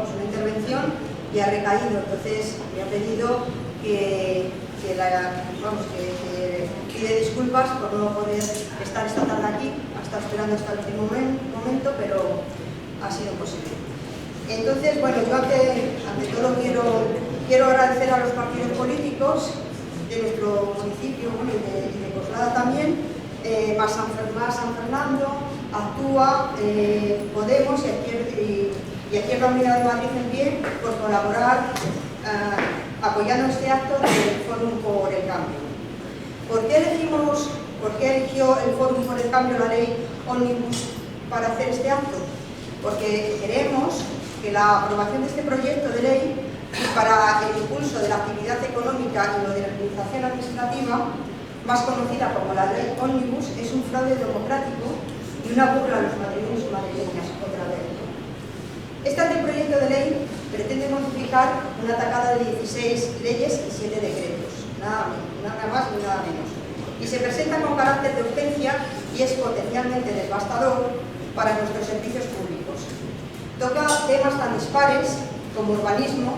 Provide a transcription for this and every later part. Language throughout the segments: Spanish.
una intervención y ha recaído. Entonces me ha pedido que pide disculpas por no poder estar esta tarde aquí. Ha estado esperando hasta el último momento, pero ha sido posible. Entonces, bueno, yo ante todo quiero agradecer a los partidos políticos de nuestro municipio y de Coslada también, más San Fernando, Actúa, Podemos y Izquierda Unida de Madrid en pie por colaborar apoyando este acto del Fórum por el Cambio. ¿Por qué eligió el Fórum por el Cambio la ley Ómnibus para hacer este acto? Porque creemos que la aprobación de este proyecto de ley para el impulso de la actividad económica y modernización administrativa, más conocida como la ley Ómnibus, es un fraude democrático y una burla a los madrileños y madrileñas contra la ley. Este anteproyecto de ley pretende modificar una tacada de 16 leyes y 7 decretos, nada más ni nada menos, y se presenta con carácter de urgencia y es potencialmente devastador para nuestros servicios públicos. Toca temas tan dispares como urbanismo,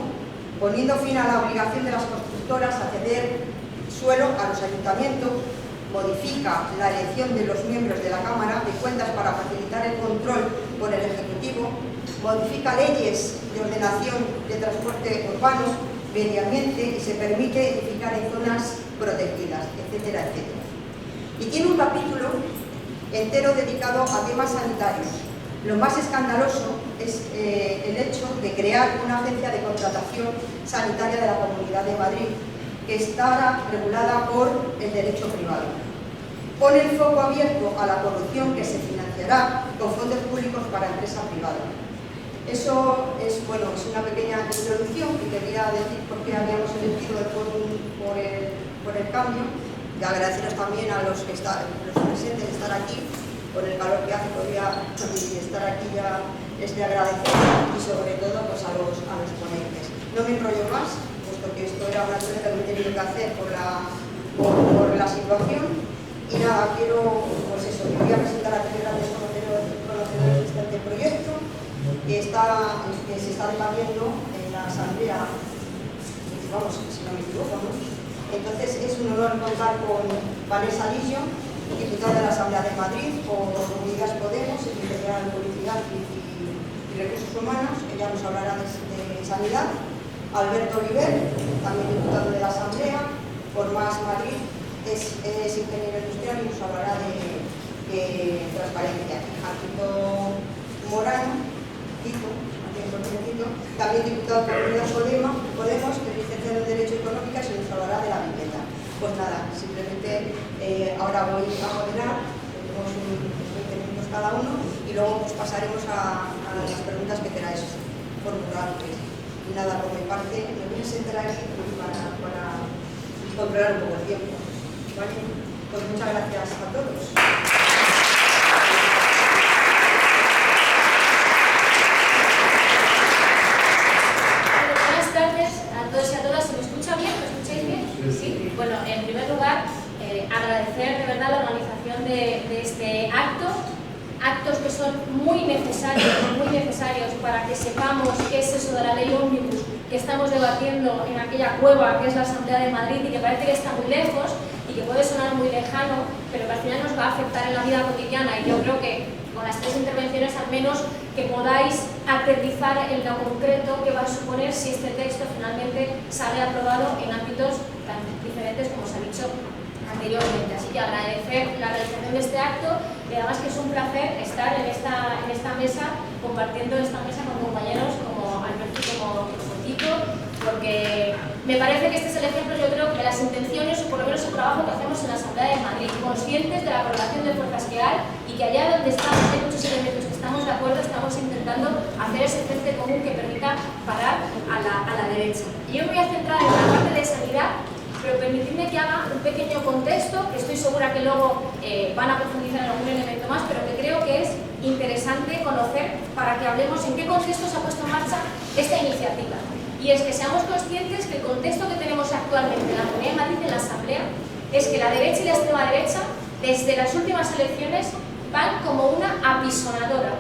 poniendo fin a la obligación de las constructoras a ceder suelo a los ayuntamientos, modifica la elección de los miembros de la Cámara de Cuentas para facilitar el control por el Ejecutivo, modifica leyes de ordenación de transporte urbano, medio ambiente y se permite edificar en zonas protegidas, etcétera, etcétera. Y tiene un capítulo entero dedicado a temas sanitarios. Lo más escandaloso es el hecho de crear una agencia de contratación sanitaria de la Comunidad de Madrid, que estará regulada por el derecho privado. Pone el foco abierto a la corrupción que se financiará con fondos públicos para empresa privada. Eso es una pequeña introducción que quería decir por qué habíamos elegido el Fórum por el Cambio, y agradeceros también a los presentes de estar aquí. Con el calor que hace todavía y estar aquí ya es de agradecer, y sobre todo pues, a los ponentes. No me enrollo más, puesto que esto era una cosa que me he tenido que hacer por la situación, y nada, yo voy a presentar a tres grandes conocedores de este proyecto que se está debatiendo en la Asamblea, si no me equivoco, ¿no? Entonces es un honor contar con Vanessa Lillo, diputada de la Asamblea de Madrid por Unidas Podemos, secretaria de Publicidad y Recursos Humanos. Ella nos hablará de sanidad. Alberto Oliver, también diputado de la Asamblea por Más Madrid, es ingeniero industrial y nos hablará de transparencia. Jacinto Morano, también diputado por Unidas Podemos, que es licenciado en Derecho Económico, y se nos hablará de la vivienda. Pues nada, simplemente ahora voy a moderar, tenemos unos 20 minutos cada uno, y luego pues pasaremos a las preguntas que queráis formular. Y nada, por mi parte, me voy a sentar aquí para controlar un poco el tiempo. ¿Vale? Pues muchas gracias a todos. Buenas tardes a todos y a todas. ¿Se me escucha bien? ¿Me escucháis bien? Sí. Bueno, en primer lugar, agradecer de verdad la organización de este acto. Actos que son muy necesarios para que sepamos qué es eso de la ley Ómnibus que estamos debatiendo en aquella cueva que es la Asamblea de Madrid y que parece que está muy lejos y que puede sonar muy lejano, pero que al final nos va a afectar en la vida cotidiana. Y yo creo que con las tres intervenciones al menos que podáis aterrizar en lo concreto que va a suponer si este texto finalmente sale aprobado en ámbitos tan diferentes como se ha dicho anteriormente. Así que agradecer la realización de este acto y además que es un placer estar en esta mesa, compartiendo esta mesa con compañeros como Alberto y como Tito, porque me parece que este es el ejemplo, yo creo, de las intenciones o por lo menos el trabajo que hacemos en la Asamblea de Madrid, conscientes de la correlación de fuerzas que hay y que allá donde estamos hay muchos elementos que estamos de acuerdo, estamos intentando hacer ese frente común que permita parar a la derecha. Y yo me voy a centrar en la parte de sanidad, pero permitidme que haga un pequeño contexto, que estoy segura que luego van a profundizar en algún elemento más, pero que creo que es interesante conocer para que hablemos en qué contexto se ha puesto en marcha esta iniciativa. Y es que seamos conscientes que el contexto que tenemos actualmente en la Comunidad de Madrid, en la Asamblea, es que la derecha y la extrema derecha, desde las últimas elecciones, van como una apisonadora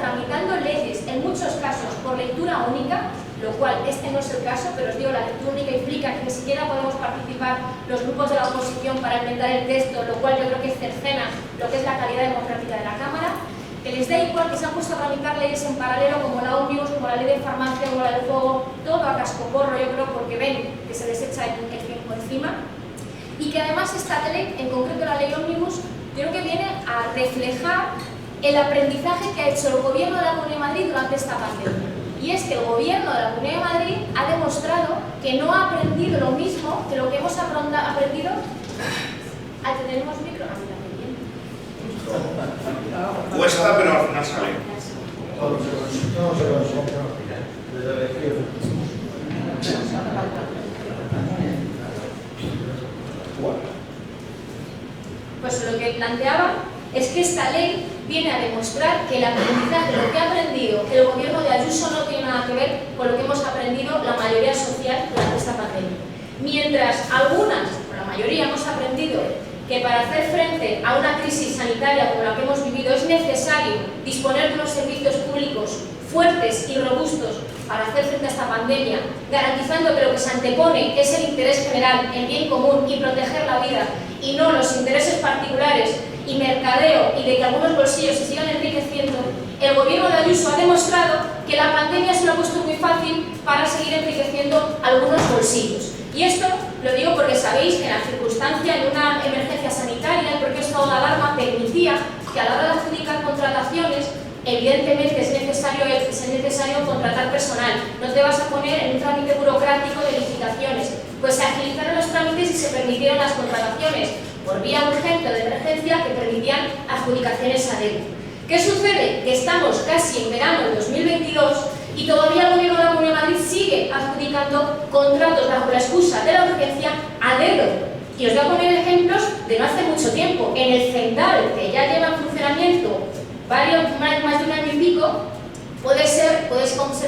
tramitando leyes, en muchos casos por lectura única, lo cual este no es el caso, pero os digo, la lectura única implica que ni siquiera podemos participar los grupos de la oposición para inventar el texto, lo cual yo creo que cercena lo que es la calidad democrática de la Cámara, que les da igual, que se han puesto a tramitar leyes en paralelo como la ómnibus, como la ley de farmacia, como la del fuego, todo a cascoporro, yo creo, porque ven que se les echa el tiempo encima, y que además esta ley, en concreto la ley ómnibus, yo creo que viene a reflejar el aprendizaje que ha hecho el gobierno de la Comunidad de Madrid durante esta pandemia. Y es que el gobierno de la Comunidad de Madrid ha demostrado que no ha aprendido lo mismo que lo que hemos aprendido. ¿Tenemos micro? Cuesta, pero al final sale. Pues lo que planteaba es que esta ley viene a demostrar que el aprendizaje, lo que ha aprendido el gobierno de Ayuso no tiene nada que ver con lo que hemos aprendido la mayoría social durante esta pandemia. Mientras algunas, o la mayoría, hemos aprendido que para hacer frente a una crisis sanitaria como la que hemos vivido es necesario disponer de unos servicios públicos fuertes y robustos para hacer frente a esta pandemia, garantizando que lo que se antepone es el interés general, el bien común y proteger la vida, y no los intereses particulares y mercadeo y de que algunos bolsillos se sigan enriqueciendo, el gobierno de Ayuso ha demostrado que la pandemia se lo ha puesto muy fácil para seguir enriqueciendo algunos bolsillos. Y esto lo digo porque sabéis que en la circunstancia de una emergencia sanitaria, el propio estado de alarma permitía que a la hora de adjudicar contrataciones, evidentemente es necesario contratar personal. No te vas a poner en un trámite burocrático de licitaciones. Pues se agilizaron los trámites y se permitieron las contrataciones por vía urgente o de emergencia que permitían adjudicaciones a dedo. ¿Qué sucede? Que estamos casi en verano del 2022 y todavía el gobierno de la Comunidad de Madrid sigue adjudicando contratos bajo la excusa de la urgencia a dedo. Y os voy a poner ejemplos de no hace mucho tiempo. En el Cendal, que ya lleva en funcionamiento más de un año y pico, puede ser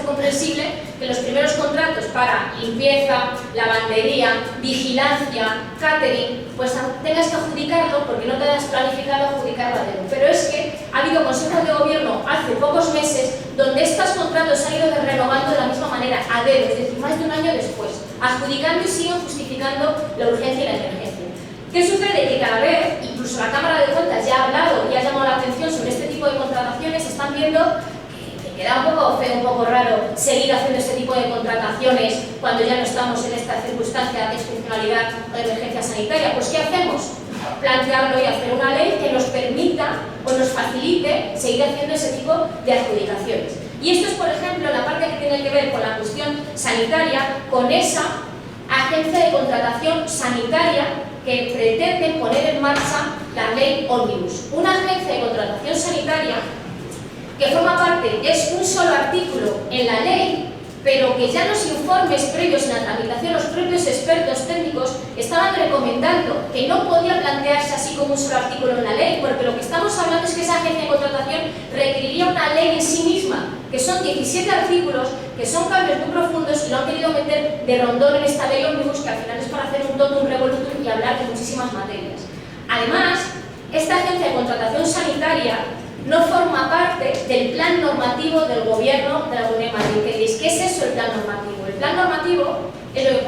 comprensible que los primeros contratos para limpieza, lavandería, vigilancia, catering, pues tengas que adjudicarlo porque no te has planificado adjudicarlo a dedo. Pero es que ha habido consejos de gobierno hace pocos meses donde estos contratos se han ido renovando de la misma manera, a dedo, es decir, más de un año después, adjudicando y siguen justificando la urgencia y la emergencia. ¿Qué sucede? Que cada vez, incluso la Cámara de Cuentas ya ha hablado y ha llamado la atención sobre este tipo de contrataciones, están viendo que queda un poco feo, un poco raro seguir haciendo este tipo de contrataciones cuando ya no estamos en esta circunstancia de excepcionalidad o de emergencia sanitaria. Pues ¿qué hacemos? Plantearlo y hacer una ley que nos permita o nos facilite seguir haciendo ese tipo de adjudicaciones. Y esto es, por ejemplo, la parte que tiene que ver con la cuestión sanitaria, con esa agencia de contratación sanitaria que pretende poner en marcha la ley ómnibus. Una agencia de contratación sanitaria que forma parte, es un solo artículo en la ley, pero que ya los informes previos en la tramitación, los propios expertos técnicos estaban recomendando que no podía plantearse así como un solo artículo en la ley, porque lo que estamos hablando es que esa agencia de contratación requeriría una ley en sí misma, que son 17 artículos, que son cambios muy profundos y lo han querido meter de rondón en esta ley ómnibus, que al final es para hacer un totum revolutum y hablar de muchísimas materias. Además, esta agencia de contratación sanitaria no forma parte del plan normativo del gobierno de la Comunidad de Madrid. ¿Qué diréis? ¿Qué es eso el plan normativo? El plan normativo es lo que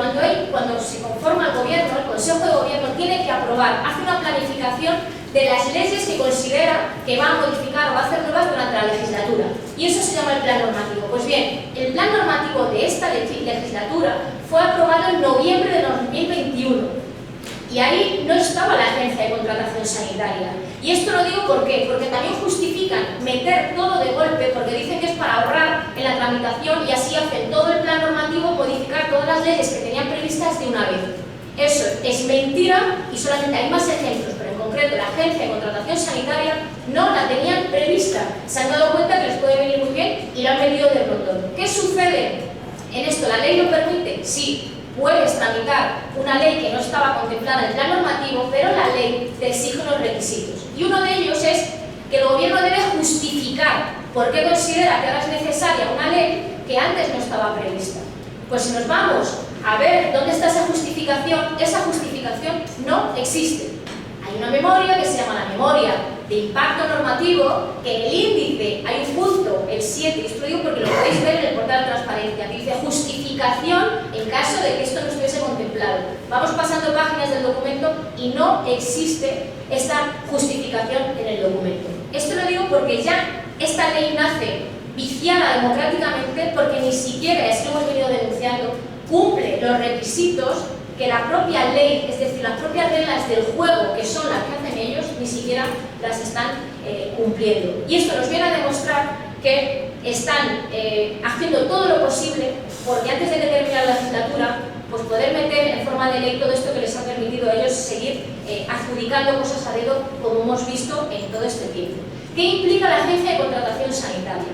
cuando se conforma el gobierno, el Consejo de Gobierno tiene que aprobar, hace una planificación de las leyes que considera que va a modificar o va a hacer nuevas durante la legislatura. Y eso se llama el plan normativo. Pues bien, el plan normativo de esta legislatura fue aprobado en noviembre de 2021. Y ahí no estaba la agencia de contratación sanitaria. Y esto lo digo ¿por qué? Porque también justifican meter todo de golpe, porque dicen que es para ahorrar en la tramitación y así hacen todo el plan normativo, modificar todas las leyes que tenían previstas de una vez. Eso es mentira y solamente hay más ejemplos, pero en concreto la agencia de contratación sanitaria no la tenían prevista. Se han dado cuenta que les puede venir muy bien y la han metido de rondón. ¿Qué sucede en esto? ¿La ley lo permite? Sí. Puedes tramitar una ley que no estaba contemplada en el plan normativo, pero la ley te exige unos requisitos. Y uno de ellos es que el gobierno debe justificar por qué considera que ahora es necesaria una ley que antes no estaba prevista. Pues si nos vamos a ver dónde está esa justificación no existe. Hay una memoria que se llama la memoria de impacto normativo, que en el índice hay un punto, el 7 17, esto lo digo porque lo podéis ver en el portal de transparencia, que dice justificación en caso de que esto no estuviese contemplado. Vamos pasando páginas del documento y no existe esta justificación en el documento. Esto lo digo porque ya esta ley nace viciada democráticamente porque ni siquiera, es que hemos venido denunciando, cumple los requisitos que la propia ley, es decir, las propias reglas del juego, que son las que hacen ellos, ni siquiera las están cumpliendo. Y esto nos viene a demostrar que están haciendo todo lo posible porque antes de que termine la legislatura, pues poder meter en forma de ley todo esto que les ha permitido a ellos seguir adjudicando cosas a dedo, como hemos visto en todo este tiempo. ¿Qué implica la Agencia de Contratación Sanitaria?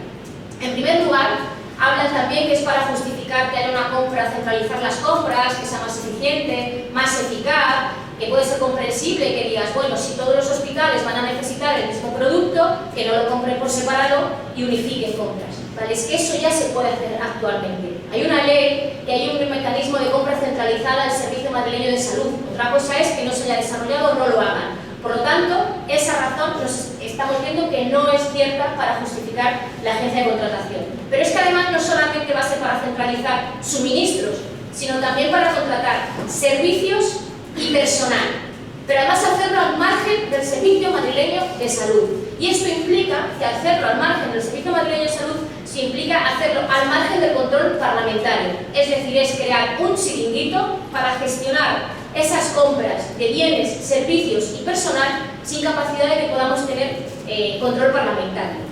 En primer lugar, hablan también que es para justificar que haya una compra, centralizar las compras, que sea más eficiente, más eficaz, que puede ser comprensible que digas, bueno, si todos los hospitales van a necesitar el mismo producto, que no lo compren por separado y unifiquen compras. ¿Vale? Es que eso ya se puede hacer actualmente. Hay una ley y hay un mecanismo de compra centralizada del Servicio Madrileño de Salud. Otra cosa es que no se haya desarrollado o no lo hagan. Por lo tanto, esa razón nos estamos viendo que no es cierta para justificar la agencia de contratación. Pero es que además no solamente va a ser para centralizar suministros, sino también para contratar servicios y personal. Pero además hacerlo al margen del Servicio Madrileño de Salud. Y esto implica que hacerlo al margen del Servicio Madrileño de Salud se implica hacerlo al margen del control parlamentario. Es decir, es crear un chiringuito para gestionar esas compras de bienes, servicios y personal sin capacidad de que podamos tener control parlamentario.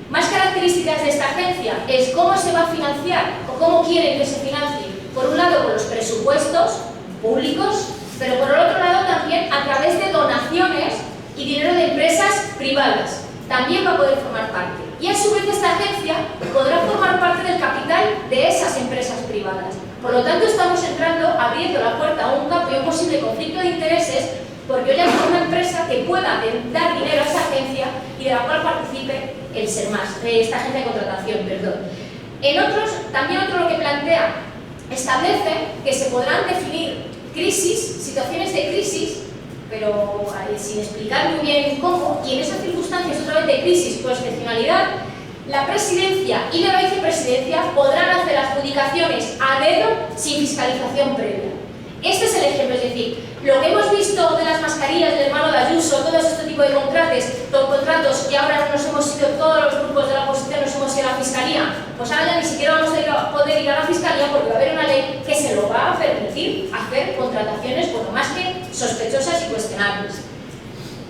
Más características de esta agencia es cómo se va a financiar o cómo quieren que se financie. Por un lado, con los presupuestos públicos, pero por el otro lado también a través de donaciones y dinero de empresas privadas. También va a poder formar parte. Y a su vez esta agencia podrá formar parte del capital de esas empresas privadas. Por lo tanto, estamos entrando, abriendo la puerta a un campo y un posible conflicto de intereses, porque hoy hay una empresa que pueda dar dinero a esa agencia y de la cual participe el SERMAS, esta agencia de contratación, perdón. En otros, también otro lo que plantea, establece que se podrán definir crisis, situaciones de crisis, pero sin explicar muy bien cómo, y en esas circunstancias otra vez de crisis o excepcionalidad, la presidencia y la vicepresidencia podrán hacer adjudicaciones a dedo sin fiscalización previa. Este es el ejemplo, es decir, lo que hemos visto de las mascarillas del hermano de Ayuso, todo este tipo de contratos que ahora nos hemos ido, todos los grupos de la oposición nos hemos ido a la fiscalía, pues ahora ya ni siquiera vamos a poder ir a la fiscalía porque va a haber una ley que se lo va a permitir hacer contrataciones, bueno, más que sospechosas y cuestionables.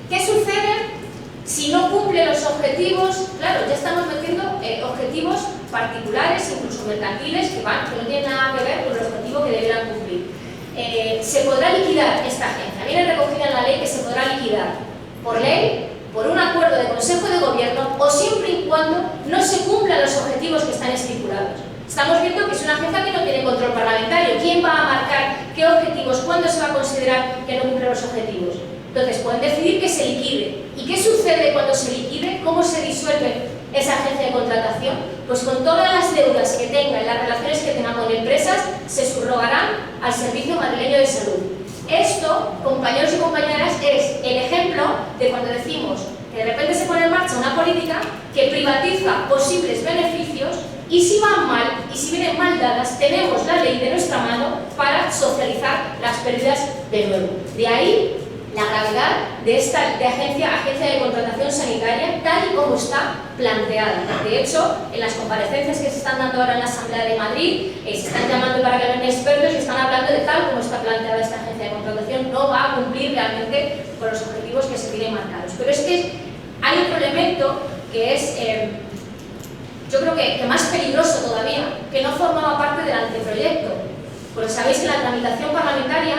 ¿Qué sucede si no cumple los objetivos? Claro, ya estamos metiendo objetivos particulares, incluso mercantiles, que no tienen nada que ver con el objetivo que deberán cumplir. Se podrá liquidar esta agencia. Viene recogida en la ley que se podrá liquidar por ley, por un acuerdo de Consejo de Gobierno o siempre y cuando no se cumplan los objetivos que están estipulados. Estamos viendo que es una agencia que no tiene control parlamentario. ¿Quién va a marcar qué objetivos? ¿Cuándo se va a considerar que no cumple los objetivos? Entonces pueden decidir que se liquide. ¿Y qué sucede cuando se liquide? ¿Cómo se disuelve esa agencia de contratación? Pues con todas las deudas que tenga y las relaciones que tenga con empresas se subrogarán al Servicio Madrileño de Salud. Esto, compañeros y compañeras, es el ejemplo de cuando decimos que de repente se pone en marcha una política que privatiza posibles beneficios y si van mal y si vienen mal dadas, tenemos la ley de nuestra mano para socializar las pérdidas de nuevo. De ahí la gravedad de esta agencia de contratación sanitaria tal y como está planteada. De hecho, en las comparecencias que se están dando ahora en la Asamblea de Madrid, se están llamando para que vengan expertos y están hablando de tal como está planteada esta agencia de contratación, no va a cumplir realmente con los objetivos que se tienen marcados. Pero es que hay otro elemento que es, yo creo que más peligroso todavía, que no formaba parte del anteproyecto. Porque sabéis que la tramitación parlamentaria,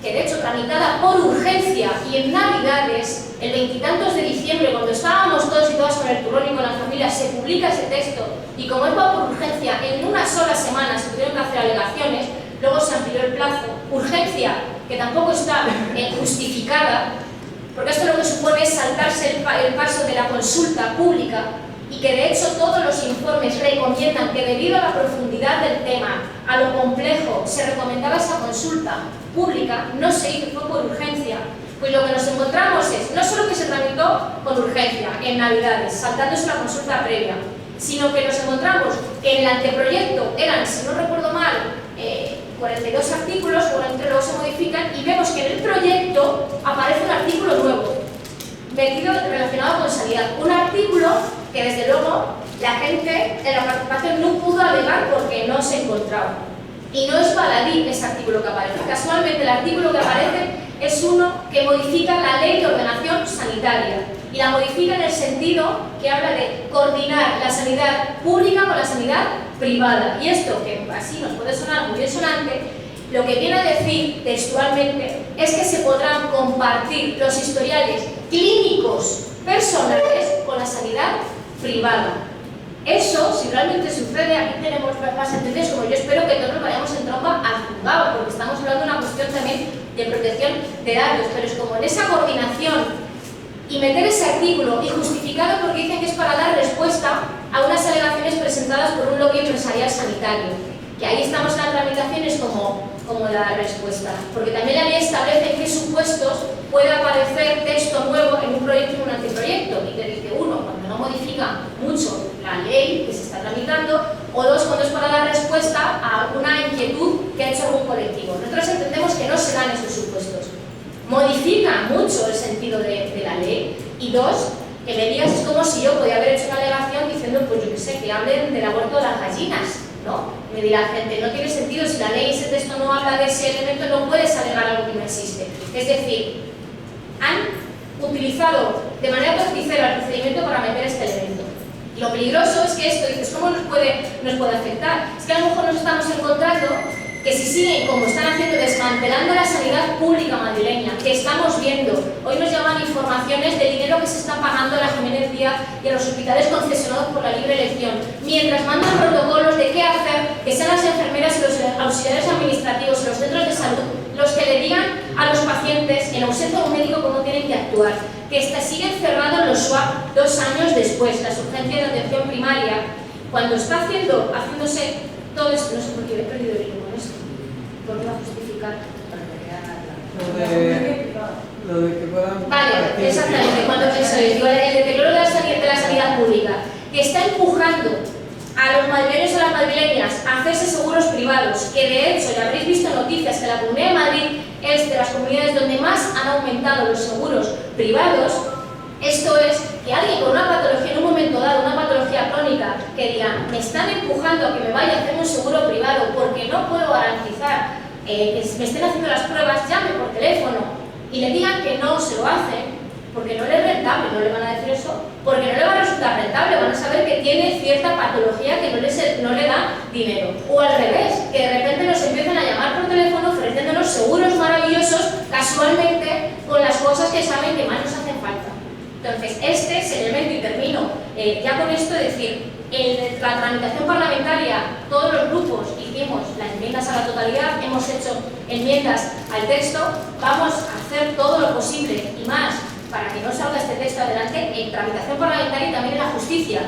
que de hecho tramitada por urgencia y en Navidades, el 20 y tantos de diciembre, cuando estábamos todos y todas con el turrón y con las familias, se publica ese texto y como es por urgencia, en una sola semana se tuvieron que hacer alegaciones, luego se amplió el plazo, urgencia que tampoco está justificada, porque esto lo que supone es saltarse el paso de la consulta pública y que de hecho todos los informes recomiendan que debido a la profundidad del tema, a lo complejo, se recomendaba esa consulta pública, no se hizo, fue por urgencia. Pues lo que nos encontramos es, no solo que se tramitó con urgencia en Navidades, saltándose la consulta previa, sino que nos encontramos que en el anteproyecto eran, si no recuerdo mal, 42 artículos, luego se modifican y vemos que en el proyecto aparece un artículo nuevo, metido relacionado con sanidad. Un artículo que desde luego la gente en la participación no pudo alegar porque no se encontraba. Y no es baladí ese artículo que aparece. Casualmente el artículo que aparece es uno que modifica la ley de ordenación sanitaria. Y la modifica en el sentido que habla de coordinar la sanidad pública con la sanidad privada. Y esto, que así nos puede sonar muy sonante, lo que viene a decir textualmente es que se podrán compartir los historiales clínicos personales con la sanidad privada. Eso, si realmente sucede, aquí tenemos más sentencias, como yo espero que todos nos vayamos en tromba al juzgado, porque estamos hablando de una cuestión también de protección de datos, pero es como en esa coordinación y meter ese artículo y justificado porque dicen que es para dar respuesta a unas alegaciones presentadas por un lobby empresarial sanitario, que ahí estamos en las tramitaciones como la respuesta, porque también la ley establece en qué supuestos puede aparecer texto nuevo en un proyecto y en un anteproyecto, y te dice uno, cuando no modifica mucho la ley que se está tramitando, o dos, cuando es para dar respuesta a alguna inquietud que ha hecho algún colectivo. Nosotros entendemos que no se dan esos supuestos. Modifica mucho el sentido de la ley, y dos, que me digas, es como si yo podía haber hecho una alegación diciendo, pues yo qué sé, que hablen del aborto de las gallinas, ¿no? Me dirá la gente, no tiene sentido, si la ley, ese texto no habla de ese elemento, no puedes alegar algo que no existe. Es decir, han utilizado de manera torticera el procedimiento para meter este elemento. Y lo peligroso es que esto, dices, ¿cómo nos puede afectar? Es que a lo mejor nos estamos encontrando que si siguen como están haciendo, desmantelando la sanidad pública madrileña, que estamos viendo, hoy nos llaman informaciones de dinero que se está pagando a la Jiménez Díaz y a los hospitales concesionados por la libre elección, mientras mandan protocolos de qué hacer, que sean las enfermeras y los auxiliares administrativos en los centros de salud los que le digan a los pacientes, en ausencia de un médico, cómo tienen que actuar, que siguen cerrados los SWAP 2 años después, las urgencias de atención primaria, cuando está haciéndose todo esto. No sé por qué he perdido el hilo con esto. ¿Por qué va a justificar? Lo de que puedan... Vale, exactamente, cuando eso es, el deterioro de la sanidad pública, que está empujando a los madrileños y a las madrileñas a hacerse seguros privados, que de hecho, ya habréis visto noticias que la Comunidad de Madrid es de las comunidades donde más han aumentado los seguros privados. Esto es que alguien con una patología, en un momento dado, una patología crónica, que diga, me están empujando a que me vaya a hacer un seguro privado porque no puedo garantizar que me estén haciendo las pruebas, llame por teléfono y le digan que no se lo hacen, porque no le es rentable, no le van a decir eso, porque no le va a resultar rentable, van a saber que tiene cierta patología que no le da dinero. O al revés, que de repente nos empiezan a llamar por teléfono ofreciéndonos seguros maravillosos, casualmente, con las cosas que saben que más nos hacen falta. Entonces, este es el elemento, y termino ya con esto, es decir, en la tramitación parlamentaria, todos los grupos hicimos las enmiendas a la totalidad, hemos hecho enmiendas al texto, vamos a hacer todo lo posible y más para que no salga este texto adelante en tramitación parlamentaria y también en la justicia,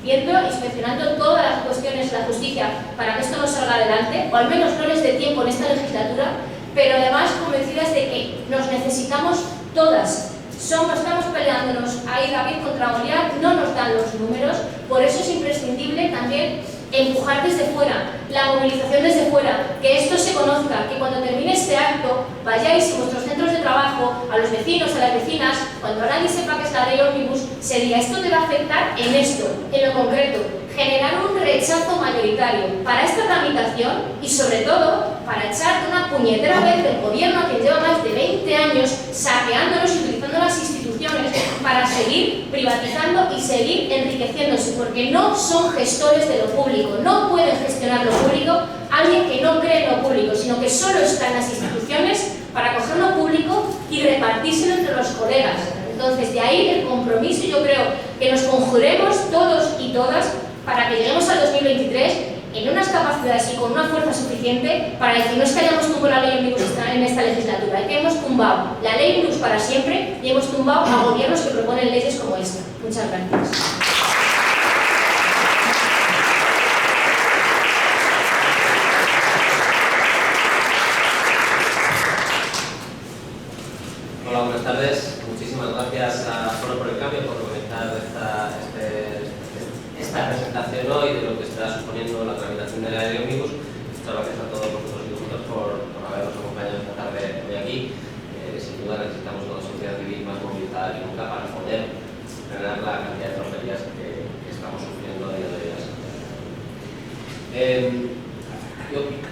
viendo, inspeccionando todas las cuestiones de la justicia para que esto no salga adelante, o al menos no les dé tiempo en esta legislatura, pero además convencidas de que nos necesitamos todas. Estamos peleándonos ahí David contra Goliat, no nos dan los números, por eso es imprescindible también empujar desde fuera, la movilización desde fuera, que esto se conozca, que cuando termine este acto vayáis a vuestros centros de trabajo, a los vecinos, a las vecinas, cuando nadie sepa que es la ley Omnibus, se diga, esto te va a afectar en esto, en lo concreto, generar un rechazo mayoritario para esta tramitación y sobre todo para echar de una puñetera vez del gobierno que lleva más de 20 años saqueándonos y utilizando las instituciones para seguir privatizando y seguir enriqueciéndose, porque no son gestores de lo público, no pueden gestionar lo público alguien que no cree en lo público, sino que solo está en las instituciones para coger lo público y repartírselo entre los colegas. Entonces, de ahí el compromiso, yo creo que nos conjuremos todos y todas para que lleguemos al 2023 en unas capacidades y con una fuerza suficiente para decir, no es que hayamos tumbado la ley Omnibus en esta legislatura, es que hemos tumbado la ley Omnibus para siempre y hemos tumbado a gobiernos que proponen leyes como esta. Muchas gracias. Hola, buenas tardes. Muchísimas gracias a Foro por el Cambio por organizar esta presentación exponiendo la tramitación de la ley ómnibus. Muchas gracias a todos vosotros y vosotras por habernos acompañado esta tarde hoy aquí. Sin duda necesitamos una sociedad civil más movilizada que nunca para poder frenar la cantidad de tropelías que estamos sufriendo a día de hoy.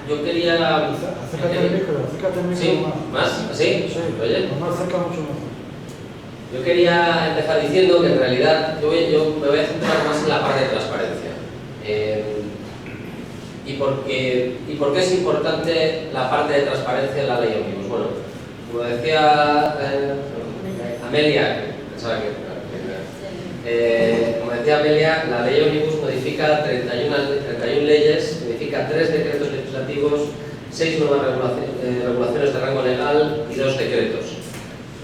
Yo quería... Acércate al micro ¿Sí? más. ¿Sí? Sí, ¿Oye? más cerca mucho mejor. Yo quería empezar diciendo que en realidad yo me voy a centrar más en la parte de transparencia. ¿Y por qué es importante la parte de transparencia en la ley ómnibus? Bueno, como decía Amelia, como decía Amelia, la ley ómnibus modifica 31 leyes, modifica 3 decretos legislativos, 6 nuevas regulaciones de rango legal y 2 decretos.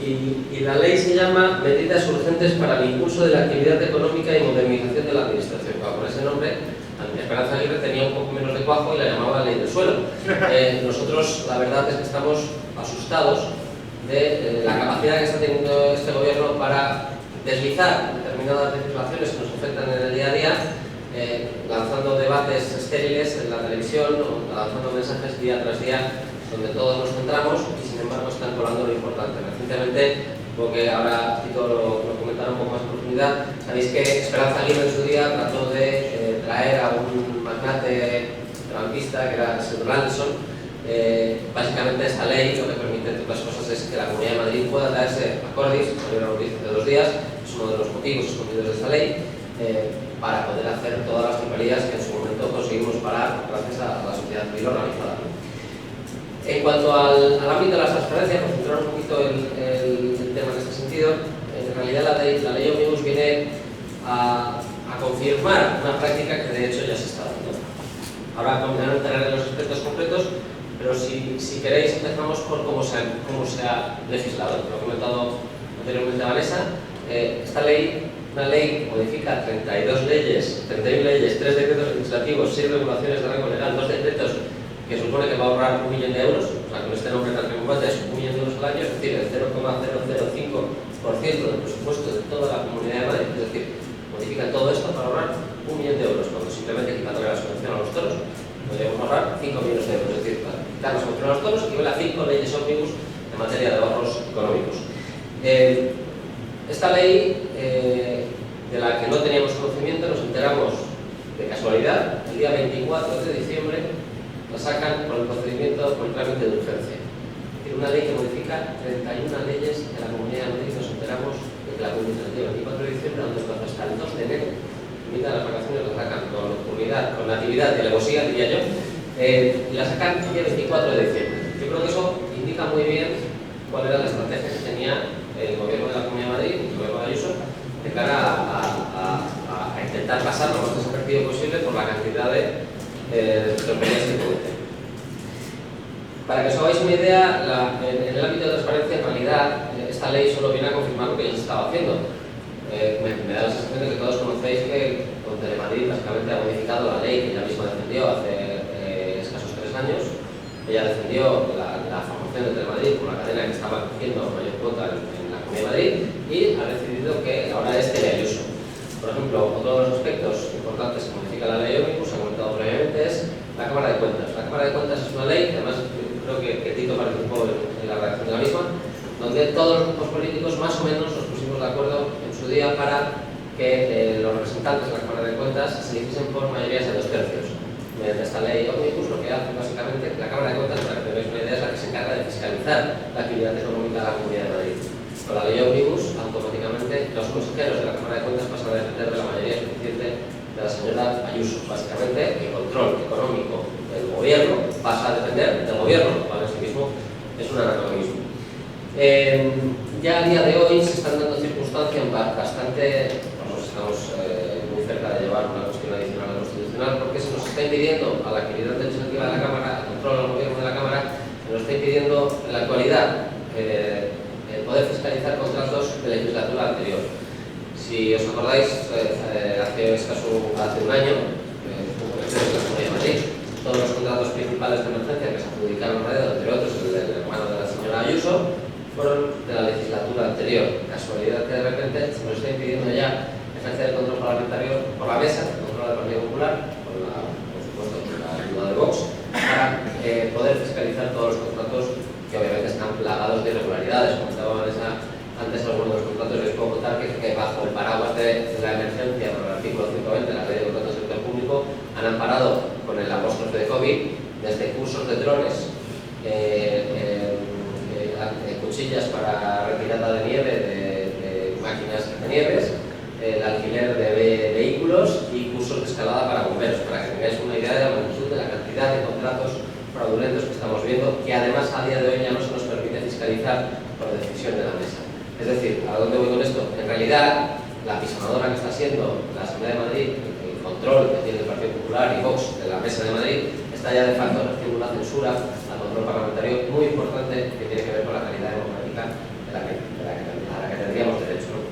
Y la ley se llama Medidas urgentes para el impulso de la actividad económica y modernización de la administración. Con ese nombre, Esperanza Aguirre tenía un poco menos de cuajo y la llamaba ley del suelo. Nosotros, la verdad es que estamos asustados de la capacidad que está teniendo este gobierno para deslizar determinadas legislaciones que nos afectan en el día a día, lanzando debates estériles en la televisión o lanzando mensajes día tras día donde todos nos centramos y sin embargo están colando lo importante. Recientemente, porque ahora Tito lo comentará un poco más en profundidad, sabéis que Esperanza Aguirre en su día trató de traer a un magnate trampista que era Sir Ransom. Básicamente esta ley lo que permite, entre otras cosas, es que la Comunidad de Madrid pueda traerse a Cordis, salió una noticia de 2 días, es uno de los motivos escondidos de esta ley, para poder hacer todas las tropelías que en su momento conseguimos parar gracias a la sociedad civil organizada. En cuanto al ámbito de la transparencia, por centrar un poquito el tema en este sentido, en realidad la ley ómnibus viene a confirmar una práctica que de hecho ya se está dando. Ahora no entraré en los aspectos concretos, pero si queréis empezamos por cómo se ha legislado. Lo he comentado anteriormente a Vanessa. Esta ley, una ley que modifica 31 leyes, 3 decretos legislativos, 6 regulaciones de rango legal, 2 decretos que supone que va a ahorrar 1 millón de euros, o sea, con este nombre tan preocupante es 1 millón de euros al año, es decir, el 0,005% del presupuesto de toda la Comunidad de Madrid, es decir, modifican todo esto para ahorrar 1 millón de euros, cuando simplemente quitándole la subvención a los toros, podríamos ahorrar 5 millones de euros, es decir, quitar la subvención a los toros y ver a 5 leyes ómnibus en materia de ahorros económicos. Esta ley, de la que no teníamos conocimiento, nos enteramos de casualidad, el día 24 de diciembre, la sacan por el procedimiento, por el trámite de urgencia. Es decir, una ley que modifica 31 leyes de la Comunidad de Madrid, nos enteramos de que la publicación el 24 de diciembre, donde se hasta el 2 de enero, en mitad de las vacaciones, la sacan con nocturnidad, con natividad y alevosía, diría yo, y la sacan el día 24 de diciembre. Yo creo que eso indica muy bien cuál era la estrategia que tenía el gobierno de la Comunidad de Madrid, el gobierno de Ayuso, de cara a intentar pasar lo más desapercibido posible por la cantidad de tropelías que cometen. Para que os hagáis una idea, en el ámbito de transparencia, en realidad, esta ley solo viene a confirmar lo que ya se estaba haciendo. Me da la sensación de que todos conocéis que Telemadrid básicamente ha modificado la ley que ella misma defendió hace escasos 3 años. Ella defendió la formación de Telemadrid por la cadena que estaba cogiendo mayor cuota en la Comunidad de Madrid y ha decidido que ahora es Teleayuso. Por ejemplo, otro de los aspectos importantes que modifica la ley ómnibus, se ha comentado previamente, es la Cámara de Cuentas. La Cámara de Cuentas es una ley que además creo que Tito participó en la redacción de la misma, donde todos los grupos políticos más o menos nos pusimos de acuerdo en su día para que los representantes de la Cámara de Cuentas se eligiesen por mayorías de 2/3. Mediante esta ley ómnibus lo que hace básicamente la Cámara de Cuentas, para que tengáis una idea, es la que se encarga de fiscalizar la actividad económica de la Comunidad de Madrid. Con la ley ómnibus, automáticamente los consejeros de la Cámara de Cuentas pasan a depender de la mayoría suficiente de la señora Ayuso. Básicamente, el control económico del gobierno pasa a depender del gobierno, lo cual en sí mismo es un anacronismo. Ya a día de hoy se están dando circunstancias bastante, estamos muy cerca de llevar una cuestión adicional a lo constitucional, porque se nos está impidiendo a la actividad legislativa de la Cámara, al control del gobierno de la Cámara, se nos está impidiendo en la actualidad poder fiscalizar contratos de legislatura anterior. Si os acordáis, hace un año, como que la Comunidad de Madrid, todos los contratos principales de emergencia que se adjudicaron a dedo, entre otros el del hermano de la señora Ayuso, fueron de la legislatura anterior. Casualidad que de repente se nos está impidiendo ya ejercer el control parlamentario por la mesa, el control del Partido Popular, por la han amparado con el apóstrofe de COVID desde cursos de drones, cuchillas para retirada de nieve de máquinas de nieves, el alquiler de vehículos y cursos de escalada para bomberos, para que tengáis una idea de la magnitud de la cantidad de contratos fraudulentos que estamos viendo, que además a día de hoy ya no se nos permite fiscalizar por decisión de la mesa. Es decir, ¿a dónde voy con esto? En realidad, la apisonadora que está siendo la Asamblea de Madrid, el control que tiene el Partido Popular y Vox de la Mesa de Madrid, está ya de facto ejerciendo una censura al control parlamentario muy importante que tiene que ver con la calidad democrática a la que tendríamos derecho, ¿no?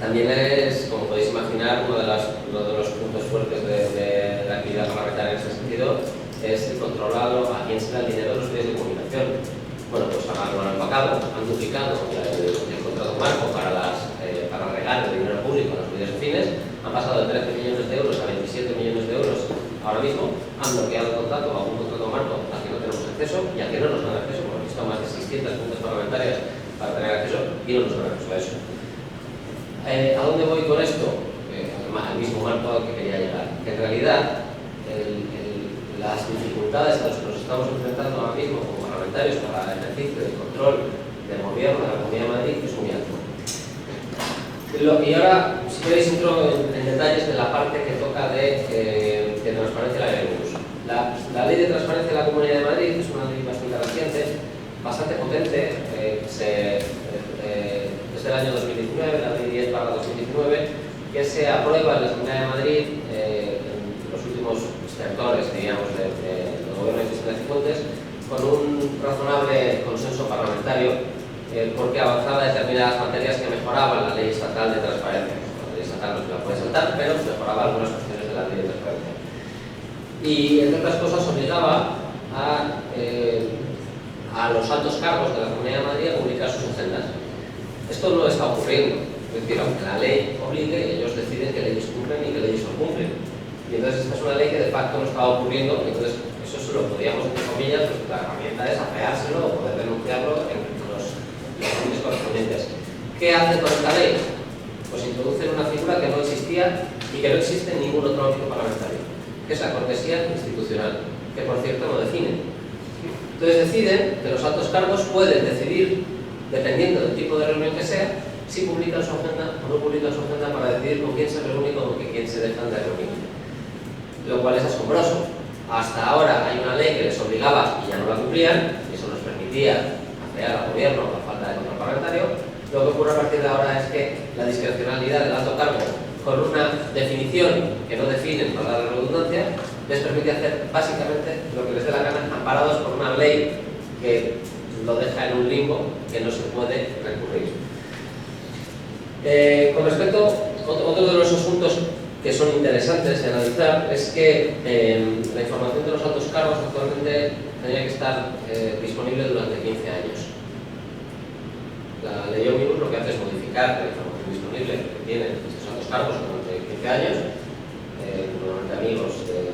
También es, como podéis imaginar, uno de los puntos fuertes de la actividad parlamentaria en este sentido es el control a quién se da el dinero de los medios de comunicación. Bueno, pues lo han empacado, han duplicado el contrato marco para regar el dinero público en los medios afines, han pasado de 13 millones de euros a 27 millones de euros ahora mismo, han bloqueado el contrato, algún contrato marco al que no tenemos acceso y al que no nos dan acceso, porque he visto más de 600 juntas parlamentarias para tener acceso y no nos dan acceso a eso. ¿A dónde voy con esto? Al mismo marco al que quería llegar. Que en realidad las dificultades a las que nos estamos enfrentando ahora mismo como parlamentarios para el ejercicio del control del gobierno de la Comunidad de Madrid es muy alto. Y ahora, si queréis, entro en detalles de la parte que toca de transparencia de la ley de uso. La ley de transparencia de la Comunidad de Madrid es una ley bastante reciente, bastante potente, desde el año 2019, la ley 10/2019, que se aprueba en la Asamblea de Madrid en los últimos estertores, digamos, del gobierno de Cristina Cifuentes, con un razonable consenso parlamentario, porque avanzaba determinadas materias que mejoraban la ley estatal de transparencia. La ley estatal no se la puede saltar, pero mejoraba algunas cuestiones de la ley de transparencia. Y, entre otras cosas, obligaba a los altos cargos de la Comunidad de Madrid a publicar sus agendas. Esto no está ocurriendo. Es decir, aunque la ley obligue, ellos deciden qué leyes cumplen y qué leyes no cumplen. Y entonces esta es una ley que de facto no estaba ocurriendo, entonces eso se lo podríamos, entre comillas, pues la herramienta es afeárselo o poder denunciarlo en los límites correspondientes. ¿Qué hace con esta ley? Pues introducen una figura que no existía y que no existe en ningún otro ámbito parlamentario, que es la cortesía institucional, que por cierto no define. Entonces deciden que los altos cargos pueden decidir, dependiendo del tipo de reunión que sea, si publican su agenda o no publican su agenda para decidir con quién se reúne y con quién se dejan de reunir. Lo cual es asombroso. Hasta ahora hay una ley que les obligaba y ya no la cumplían, y eso nos permitía afear al gobierno por la falta de control parlamentario. Lo que ocurre a partir de ahora es que la discrecionalidad del alto cargo, con una definición que no definen, para dar la redundancia, les permite hacer básicamente lo que les dé la gana, amparados por una ley que lo deja en un limbo que no se puede recurrir. Con respecto, otro de los asuntos que son interesantes de analizar es que la información de los altos cargos actualmente tenía que estar disponible durante 15 años. La ley Omnibus lo que hace es modificar la información disponible que tienen estos altos cargos durante 15 años, normalmente amigos del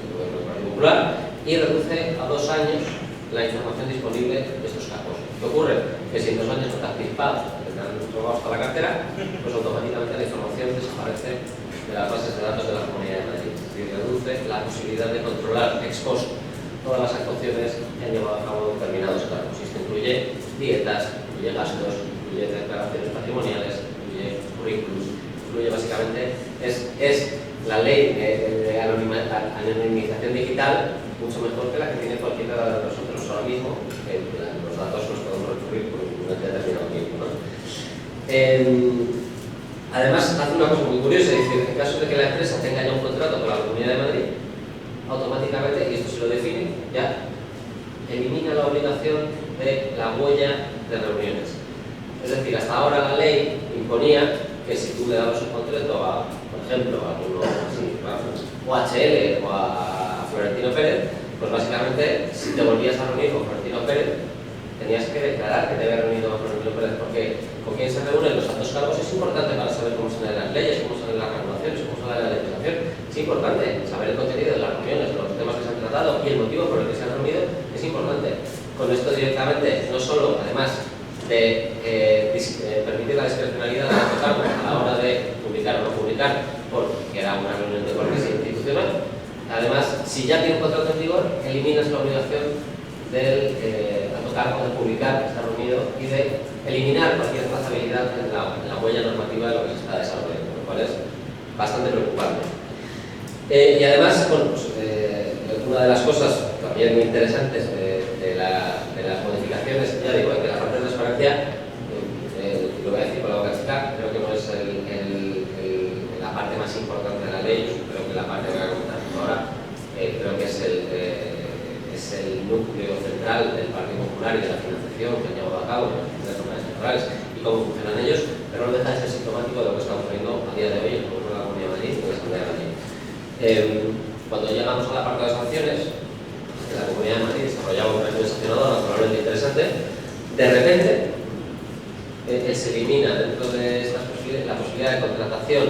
gobierno del Partido Popular, y reduce a 2 años la información disponible de estos cargos. ¿Qué ocurre? Que si en 2 años no te has pispado, te han robado hasta la cartera, pues automáticamente la información desaparece de las bases de datos de la Comunidad de Madrid. Es decir, reduce la posibilidad de controlar ex post todas las actuaciones que han llevado a cabo determinados cargos. Esto incluye dietas, incluye gastos, incluye declaraciones patrimoniales, incluye currículums, incluye básicamente, es la ley de anonimización digital mucho mejor que la que tiene cualquiera de nosotros ahora mismo, que los datos los podemos recurrir por un determinado tiempo, ¿no? Además, hace una cosa muy curiosa, es decir, en caso de que la empresa tenga ya un contrato con la Comunidad de Madrid, automáticamente, y esto se lo define, ya elimina la obligación de la huella de reuniones. Es decir, hasta ahora la ley imponía que si tú le dabas un contrato a, por ejemplo, a uno así, o a HL o a Florentino Pérez, pues básicamente, si te volvías a reunir con Florentino Pérez, tenías que declarar que te había reunido con Florentino Pérez, porque con quién se reúnen los altos cargos es importante para saber cómo salen las leyes, cómo salen las regulaciones, cómo sale la legislación. Es importante saber el contenido de las reuniones, los temas que se han tratado y el motivo por el que se han reunido es importante. Con esto directamente, no solo, además de permitir la discrecionalidad del alto cargo a la hora de publicar o no publicar, porque era una reunión funciona. Además, si ya tiene un contrato en vigor, eliminas la obligación del autocargo de publicar que está reunido y de eliminar cualquier trazabilidad en la huella normativa de lo que se está desarrollando, lo cual es bastante preocupante. Y además, bueno, pues, una de las cosas también muy interesantes de las modificaciones, ya digo, que la parte de transparencia, lo voy a decir con la boca chica, creo que no es la parte más importante de la ley, yo creo que la parte que voy a comentar ahora, creo que es el núcleo central del Partido Popular y de la financiación que han llevado a cabo las jornadas electorales y cómo funcionan ellos, pero no deja de ser sintomático de lo que está ocurriendo a día de hoy en el Gobierno de la Comunidad de Madrid y en la Asamblea de Madrid. Cuando llegamos a la parte de sanciones, en la Comunidad de Madrid desarrollaba un régimen sancionador naturalmente interesante, de repente se elimina dentro de estas la posibilidad de contratación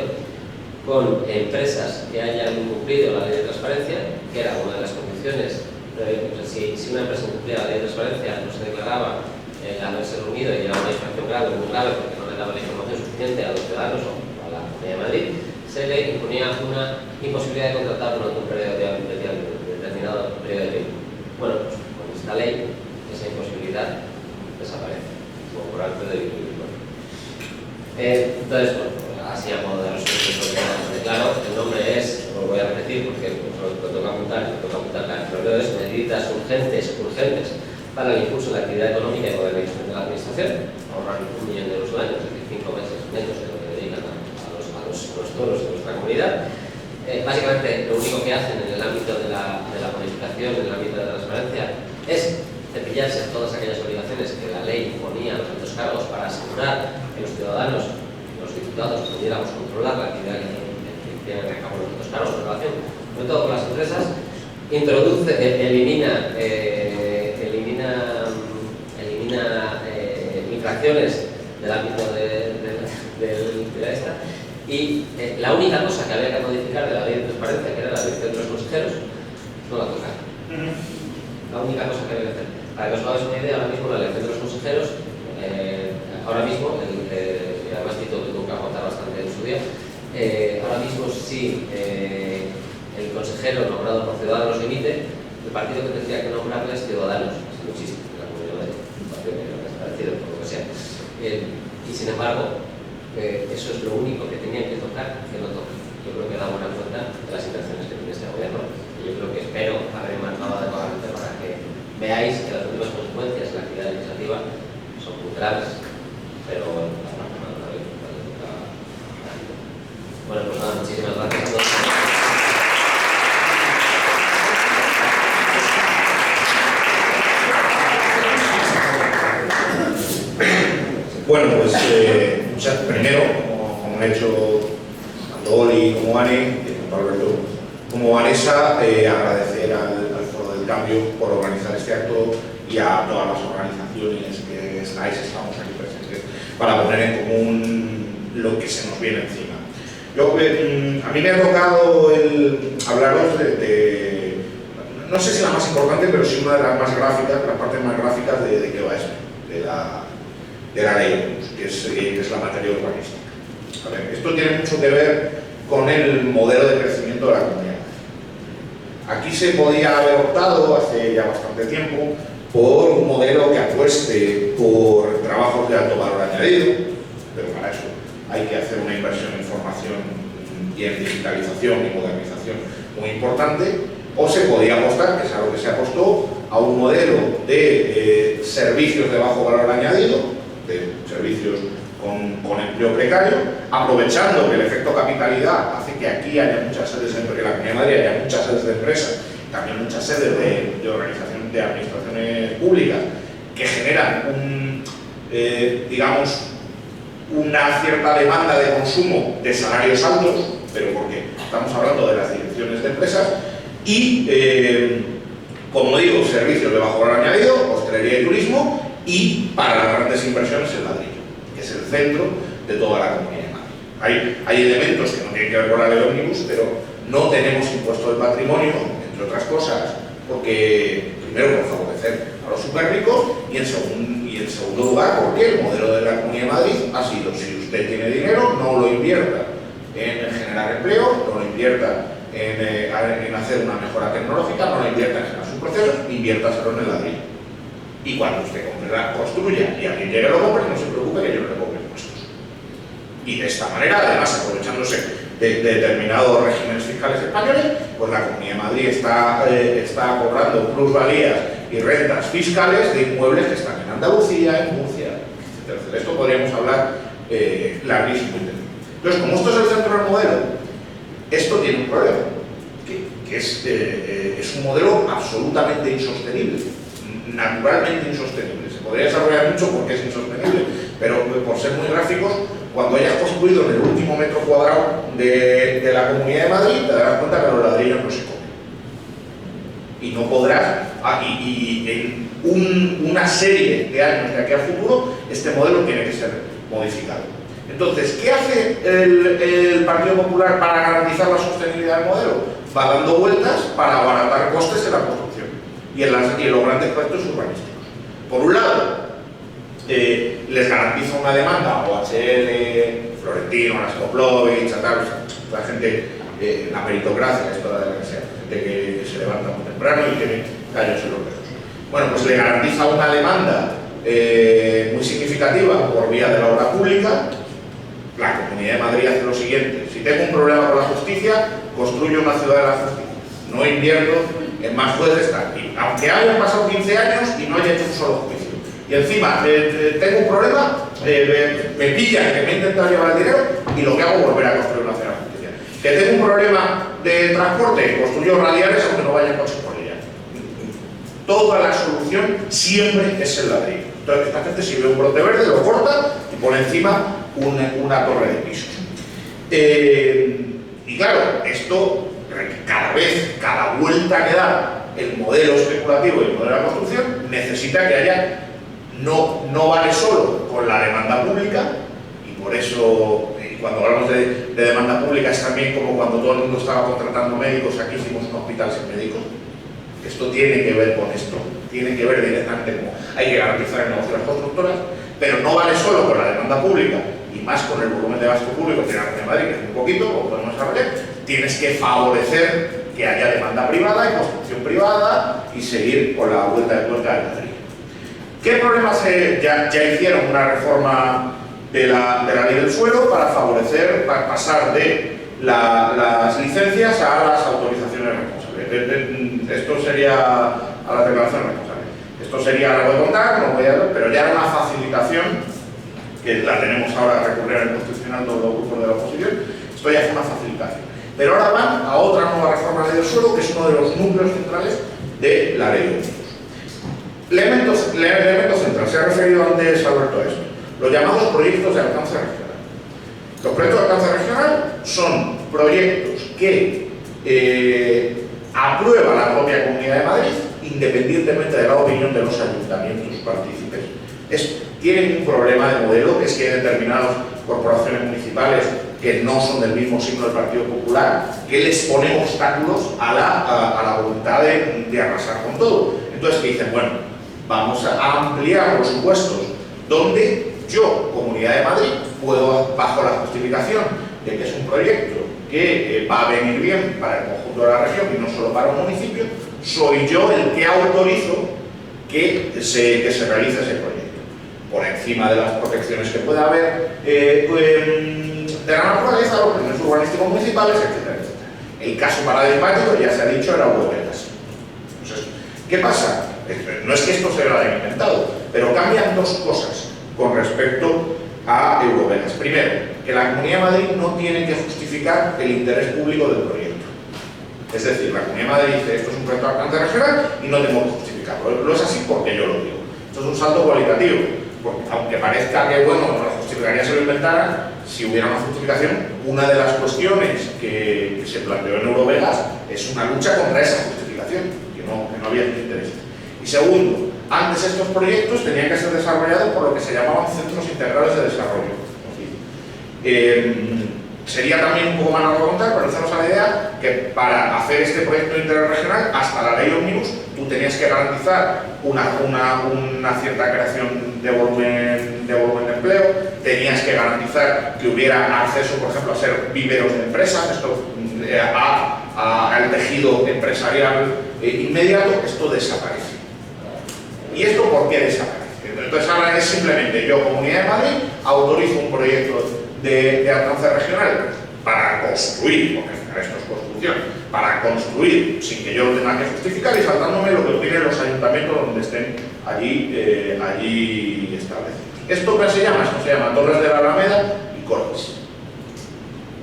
con empresas que hayan incumplido la ley de transparencia, que era una de las condiciones. Si una empresa incumplía la ley de transparencia, no se declaraba haberse reunido y era una infracción grave, muy grave, porque no le daba la información suficiente a los ciudadanos o a la Comunidad de Madrid, se le imponía una imposibilidad de contratar durante un determinado periodo de tiempo. Bueno, pues con esta ley, esa imposibilidad desaparece, como por arte de virtud. Entonces, bueno, así a modo de resumen, claro, el nombre es, lo voy a repetir porque lo toca apuntar, la es medidas urgentes para el impulso de la actividad económica y modernización de la administración, ahorrar 1 millón de euros al año, es decir, 5 meses menos de lo que dedican a los toros de nuestra comunidad. Básicamente, lo único que hacen en el ámbito de la modificación, en el ámbito de la transparencia, es cepillarse todas aquellas obligaciones que la ley imponía a los altos cargos para asegurar que los ciudadanos y los diputados pudiéramos controlar la actividad que tienen a cabo los altos cargos en relación, sobre todo con las empresas. Elimina infracciones del ámbito de esta. Y la única cosa que había que modificar de la ley de transparencia, que era la elección de los consejeros, no la toca. La única cosa que había que hacer. Para que os hagáis una idea, ahora mismo la elección de los consejeros, ahora mismo, y además Tito tuvo que aguantar bastante en su día, ahora mismo si el consejero nombrado por Ciudadanos dimite, el partido que tendría que nombrarle es Ciudadanos, si no existe en la comunidad, un partido que no es parecido, por lo que sea. Y sin embargo, eso es lo único que tenían que tocar, que no tocan. Yo creo que da buena cuenta de las intenciones que tiene este gobierno y yo creo que espero haber marcado adecuadamente para que veáis que las últimas consecuencias de la actividad legislativa son muy graves, pero bueno, bueno, pues nada, muchísimas gracias a todos. Bueno, pues primero, como han hecho tanto Oli como Ani, tanto Alberto como Vanessa, agradecer al Foro del Cambio por organizar este acto y a todas las organizaciones que estamos aquí presentes para poner en común lo que se nos viene encima. A mí me ha tocado hablaros de, no sé si la más importante, pero sí una de las más gráficas, las partes más gráficas de qué va esto, de la ley, que es la materia urbanística. A ver, esto tiene mucho que ver con el modelo de crecimiento de la comunidad. Aquí se podía haber optado hace ya bastante tiempo por un modelo que apueste por trabajos de alto valor añadido, pero para eso hay que hacer una inversión en formación y en digitalización y modernización muy importante, o se podía apostar, que es a lo que se apostó, a un modelo de servicios de bajo valor añadido, de servicios con empleo precario, aprovechando que el efecto capitalidad hace que aquí haya muchas sedes, que en la Comunidad de Madrid haya muchas sedes de empresas, también muchas sedes de organizaciones de administraciones públicas que generan digamos, una cierta demanda de consumo de salarios altos, pero porque estamos hablando de las direcciones de empresas, y, como digo, servicios de bajo valor añadido, hostelería y turismo, y para las grandes inversiones el ladrillo, que es el centro de toda la Comunidad de Madrid. Hay elementos que no tienen que ver con la ley ómnibus, pero no tenemos impuesto de patrimonio, entre otras cosas, porque primero por favorecer a los superricos y en segundo lugar porque el modelo de la Comunidad de Madrid ha sido: si usted tiene dinero, no lo invierta en generar empleo, no lo invierta en hacer una mejora tecnológica, no la invierta en generar sus procesos, inviértaselo en el ladrillo. Y cuando usted construya y alguien llegue a lo compre, no se preocupe que yo no le cobre impuestos. Y de esta manera, además, aprovechándose de determinados regímenes fiscales españoles, pues la Comunidad de Madrid está cobrando plusvalías y rentas fiscales de inmuebles que están en Andalucía, en Murcia, etc. De esto podríamos hablar larguísimo. Entonces, como esto es el centro del modelo, esto tiene un problema, que es un modelo absolutamente insostenible, naturalmente insostenible. Se podría desarrollar mucho porque es insostenible, pero por ser muy gráficos, cuando hayas construido en el último metro cuadrado de la Comunidad de Madrid, te darás cuenta que los ladrillos no se comen. Y no podrás, y en una serie de años de aquí al futuro, este modelo tiene que ser modificado. Entonces, ¿qué hace el Partido Popular para garantizar la sostenibilidad del modelo? Va dando vueltas para abaratar costes en la construcción y en los grandes proyectos urbanísticos. Por un lado, les garantiza una demanda a OHL, Florentino, a Skoplovich, a tal, la gente, la meritocracia, esto de la universidad, gente que se levanta muy temprano y tiene callos en los dedos. Bueno, pues le garantiza una demanda muy significativa por vía de la obra pública. La Comunidad de Madrid hace lo siguiente: si tengo un problema con la justicia, construyo una ciudad de la justicia. No invierto en más jueces, aunque hayan pasado 15 años y no haya hecho un solo juicio. Y encima, tengo un problema, me pillan que me he intentado llevar el dinero y lo que hago es volver a construir una ciudad de la justicia. Que tengo un problema de transporte, construyo radiales aunque no vayan coches por ella. Toda la solución siempre es el ladrillo. Entonces, esta gente, si ve un brote verde, lo corta y pone encima una torre de pisos. Y claro, esto cada vuelta que da el modelo especulativo y el modelo de la construcción necesita que haya, no vale solo con la demanda pública, y por eso cuando hablamos de demanda pública es también como cuando todo el mundo estaba contratando médicos, aquí hicimos un hospital sin médicos. Esto tiene que ver con esto, tiene que ver directamente como hay que garantizar el negocio de las constructoras, pero no vale solo con la demanda pública, y más con el volumen de gasto público que tiene la Comunidad de Madrid, que es muy poquito, lo podemos desarrollar. Tienes que favorecer que haya demanda privada y construcción privada y seguir con la vuelta de tuerca del ladrillo. ¿Qué problemas ya hicieron una reforma de la ley del suelo para favorecer, para pasar de las licencias a las autorizaciones responsables? Esto sería a la declaración responsable. Esto sería, la voy a contar, no voy a ver, pero ya era una facilitación que la tenemos ahora a recurrir al Constitucional todos los grupos de la oposición. Esto ya fue una facilitación. Pero ahora van a otra nueva reforma de la ley del suelo, que es uno de los núcleos centrales de la ley de usos. Elemento central, se ha referido antes Alberto a esto, los llamados proyectos de alcance regional. Los proyectos de alcance regional son proyectos que aprueba la propia Comunidad de Madrid, independientemente de la opinión de los ayuntamientos partícipes. Tienen un problema de modelo, que es que hay determinadas corporaciones municipales que no son del mismo signo del Partido Popular, que les ponen obstáculos a la voluntad de arrasar con todo. Entonces, que dicen, bueno, vamos a ampliar los supuestos donde yo, Comunidad de Madrid, puedo, bajo la justificación de que es un proyecto que va a venir bien para el conjunto de la región y no solo para un municipio, soy yo el que autorizo que se realice ese proyecto, por encima de las protecciones que pueda haber de la naturaleza, los planes urbanísticos municipales, etcétera, etcétera. El caso paradigmático, ya se ha dicho, era Eurovegas. Entonces, ¿qué pasa? No es que esto se lo hayan inventado, pero cambian dos cosas con respecto a Eurovegas. Primero, que la Comunidad de Madrid no tiene que justificar el interés público del proyecto. Es decir, la Comunidad de Madrid dice, esto es un proyecto de alcance regional y no tengo que justificarlo. No es así porque yo lo digo. Esto es un salto cualitativo, porque aunque parezca que, bueno, no lo justificaría si lo inventaran, si hubiera una justificación, una de las cuestiones que se planteó en Eurovegas es una lucha contra esa justificación, que no había interés. Y segundo, antes estos proyectos tenían que ser desarrollados por lo que se llamaban centros integrales de desarrollo. Sería también un poco más largo contar, pero hacernos a la idea que para hacer este proyecto interregional, hasta la ley Omnibus, tú tenías que garantizar una cierta creación de volumen de empleo, tenías que garantizar que hubiera acceso, por ejemplo, a ser viveros de empresas, esto a al tejido empresarial inmediato, esto desaparece. ¿Y esto por qué desaparece? Entonces ahora es simplemente yo, Comunidad de Madrid, autorizo un proyecto de alcance regional para construir, porque al final esto es construcción, para construir sin que yo lo tenga que justificar y saltándome lo que opinen los ayuntamientos donde estén allí establecidos. ¿Esto qué se llama? Esto se llama Torres de la Alameda y Cortes.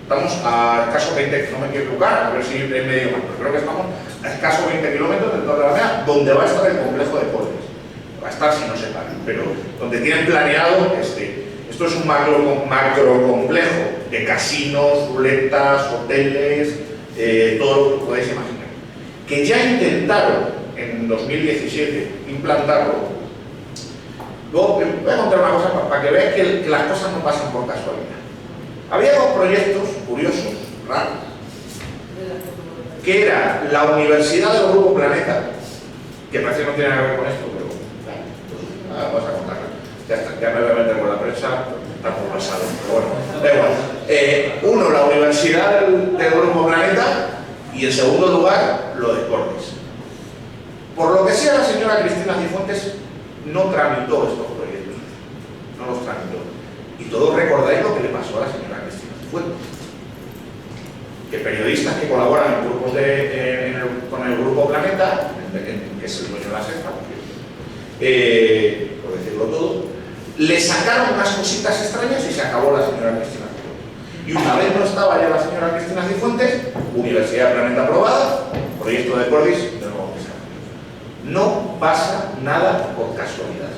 Estamos a escasos 20, no me quiero equivocar, a ver si es medio más, pero creo que estamos a escasos 20 kilómetros de Torres de la Alameda, donde va a estar el complejo de Cortes. Va a estar si no se paran, pero donde tienen planeado esto es un macro complejo de casinos, ruletas, hoteles, todo lo que podáis imaginar. Que ya intentaron en 2017 implantarlo. Luego voy a contar una cosa para que veáis que las cosas no pasan por casualidad. Había dos proyectos curiosos, raros, que era la Universidad del Grupo Planeta, que parece que no tiene nada que ver con esto, pero vamos a contarlo. Ya me voy a meter con la prensa, está por pasado, pero bueno, da igual. Uno, la Universidad del Grupo Planeta, y en segundo lugar, lo de Cortes. Por lo que sea, la señora Cristina Cifuentes no tramitó estos proyectos, no los tramitó. Y todos recordáis lo que le pasó a la señora Cristina Cifuentes. Que periodistas que colaboran en grupos con el Grupo Planeta, que es el dueño de la Sexta, por decirlo todo, le sacaron unas cositas extrañas y se acabó la señora Cristina Cifuentes. Y una vez no estaba ya la señora Cristina Cifuentes, Universidad de Planeta aprobada, proyecto de Cortes de nuevo desarrollo. No pasa nada por casualidad.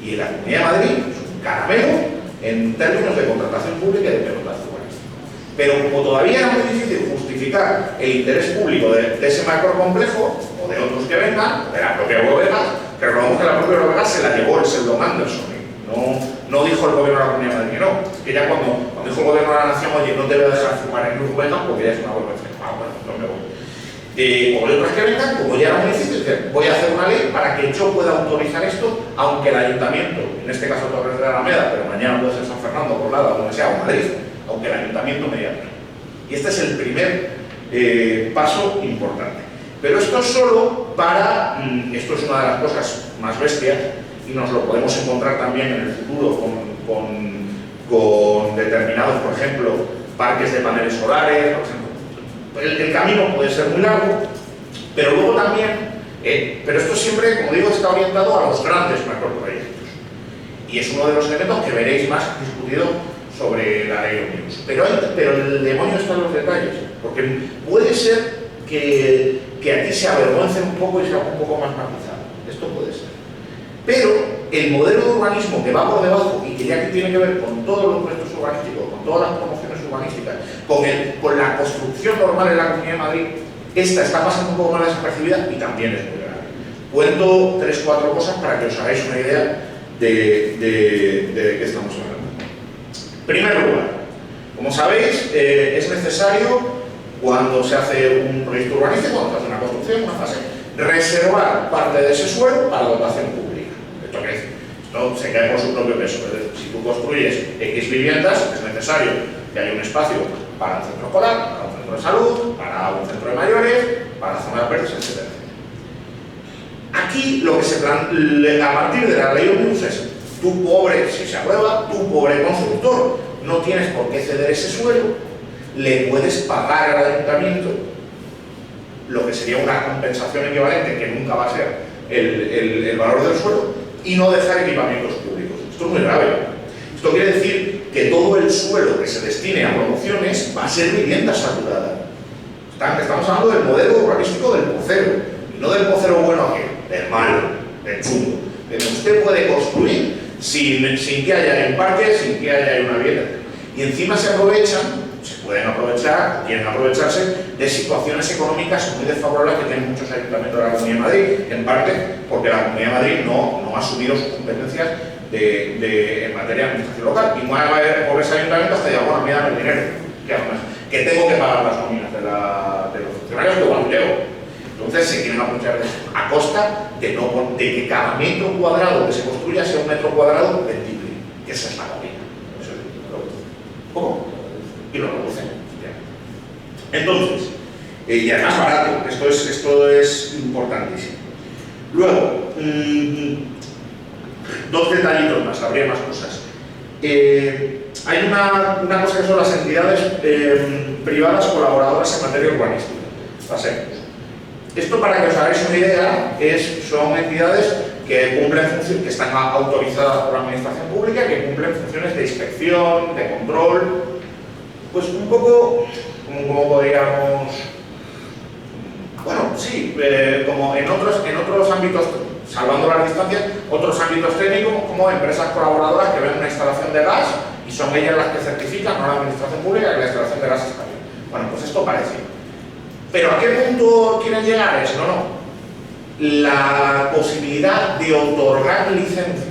Y en la Comunidad de Madrid es un caramelo en términos de contratación pública y de pelotazo urbanístico. Pero como todavía era muy difícil justificar el interés público de ese macrocomplejo, o de otros que vengan, de la propia Eurovegas, que recordamos que la propia Eurovegas se la llevó el Sheldon Anderson. No dijo el gobierno de la Comunidad de Madrid, no. Que ya cuando dijo el gobierno de la Nación, oye, no te voy a dejar fumar en Eurovegas porque ya es una vergüenza. Bueno, no me voy. O de otras que vengan, como ya era muy difícil, voy a hacer una ley para que yo pueda autorizar esto, aunque el ayuntamiento, en este caso Torres de la Alameda, pero mañana puede ser San Fernando, Colada, donde sea, o Madrid, aunque el ayuntamiento me diga. Y este es el primer paso importante. Pero esto es solo para, esto es una de las cosas más bestias, y nos lo podemos encontrar también en el futuro con determinados, por ejemplo, parques de paneles solares, por ejemplo. El camino puede ser muy largo, pero luego también, pero esto siempre, como digo, está orientado a los grandes macroproyectos. Y es uno de los elementos que veréis más discutido sobre la ley Omnibus. Pero el demonio está en los detalles, porque puede ser que aquí se avergüencen un poco y sea un poco más matizado. Esto puede ser. Pero el modelo de urbanismo que va por debajo y que ya que tiene que ver con todos los proyectos urbanísticos, con todas las promociones urbanísticas, con la construcción normal en la Comunidad de Madrid, esta está pasando un poco más desapercibida y también es muy grave. Cuento 3 o 4 cosas para que os hagáis una idea de qué estamos hablando. En primer lugar, como sabéis, es necesario, cuando se hace un proyecto urbanístico, cuando se hace una construcción, una fase, reservar parte de ese suelo para dotación pública. ¿Esto qué es? Esto se cae por su propio peso. Es decir, si tú construyes X viviendas, es necesario que haya un espacio para un centro escolar, para un centro de salud, para un centro de mayores, para zonas verdes, etc. Aquí lo que se plantea a partir de la ley Omnibus es: tú pobre, si se aprueba, tú pobre constructor, no tienes por qué ceder ese suelo, le puedes pagar al ayuntamiento lo que sería una compensación equivalente, que nunca va a ser el valor del suelo, y no dejar equipamientos públicos. Esto es muy grave. Esto quiere decir que todo el suelo que se destine a promociones va a ser vivienda saturada. Estamos hablando del modelo urbanístico del pocero, y no del pocero bueno aquel, del malo, del chungo. Usted puede construir sin que haya un parque, sin que haya una vivienda. Y encima se pueden aprovechar, quieren aprovecharse de situaciones económicas muy desfavorables que tienen muchos ayuntamientos de la Comunidad de Madrid, en parte porque la Comunidad de Madrid no ha asumido sus competencias en materia de administración local. Y no va a haber pobres ayuntamientos que digan, bueno, me dan el dinero, que tengo que pagar las nóminas de los funcionarios que cuando llego. Entonces se quieren aprovechar de eso, a costa de que cada metro cuadrado que se construya sea un metro cuadrado vendible, que esa es la movida. ¿Cómo? Y lo reducen. Entonces, y además barato. Esto es importantísimo. Luego, dos detallitos más, habría más cosas. Hay una cosa que son las entidades privadas colaboradoras en materia urbanística, las ECUs. Esto, para que os hagáis una idea, son entidades que cumplen funciones, que están autorizadas por la administración pública, que cumplen funciones de inspección, de control, pues un poco como podríamos, bueno, sí, como en otros ámbitos, salvando las distancias, otros ámbitos técnicos, como empresas colaboradoras que ven una instalación de gas y son ellas las que certifican, no la administración pública, que la instalación de gas está bien. Bueno, pues esto parece. ¿Pero a qué punto quieren llegar? No. La posibilidad de otorgar licencias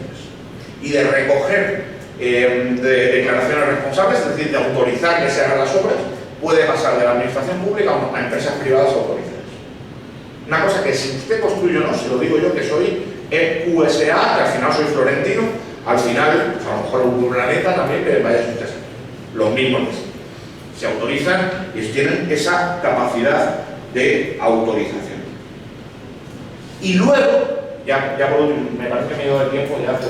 y de recoger de declaraciones responsables, es decir, de autorizar que se hagan las obras, puede pasar de la administración pública a empresas privadas autorizadas. Una cosa que si usted construye o no, si lo digo yo que soy EQSA, que al final soy florentino, al final, pues a lo mejor un planeta también que vaya a su casa. Los mismos se autorizan y tienen esa capacidad de autorización. Y luego, ya por último, me parece que me he ido de tiempo, ya hace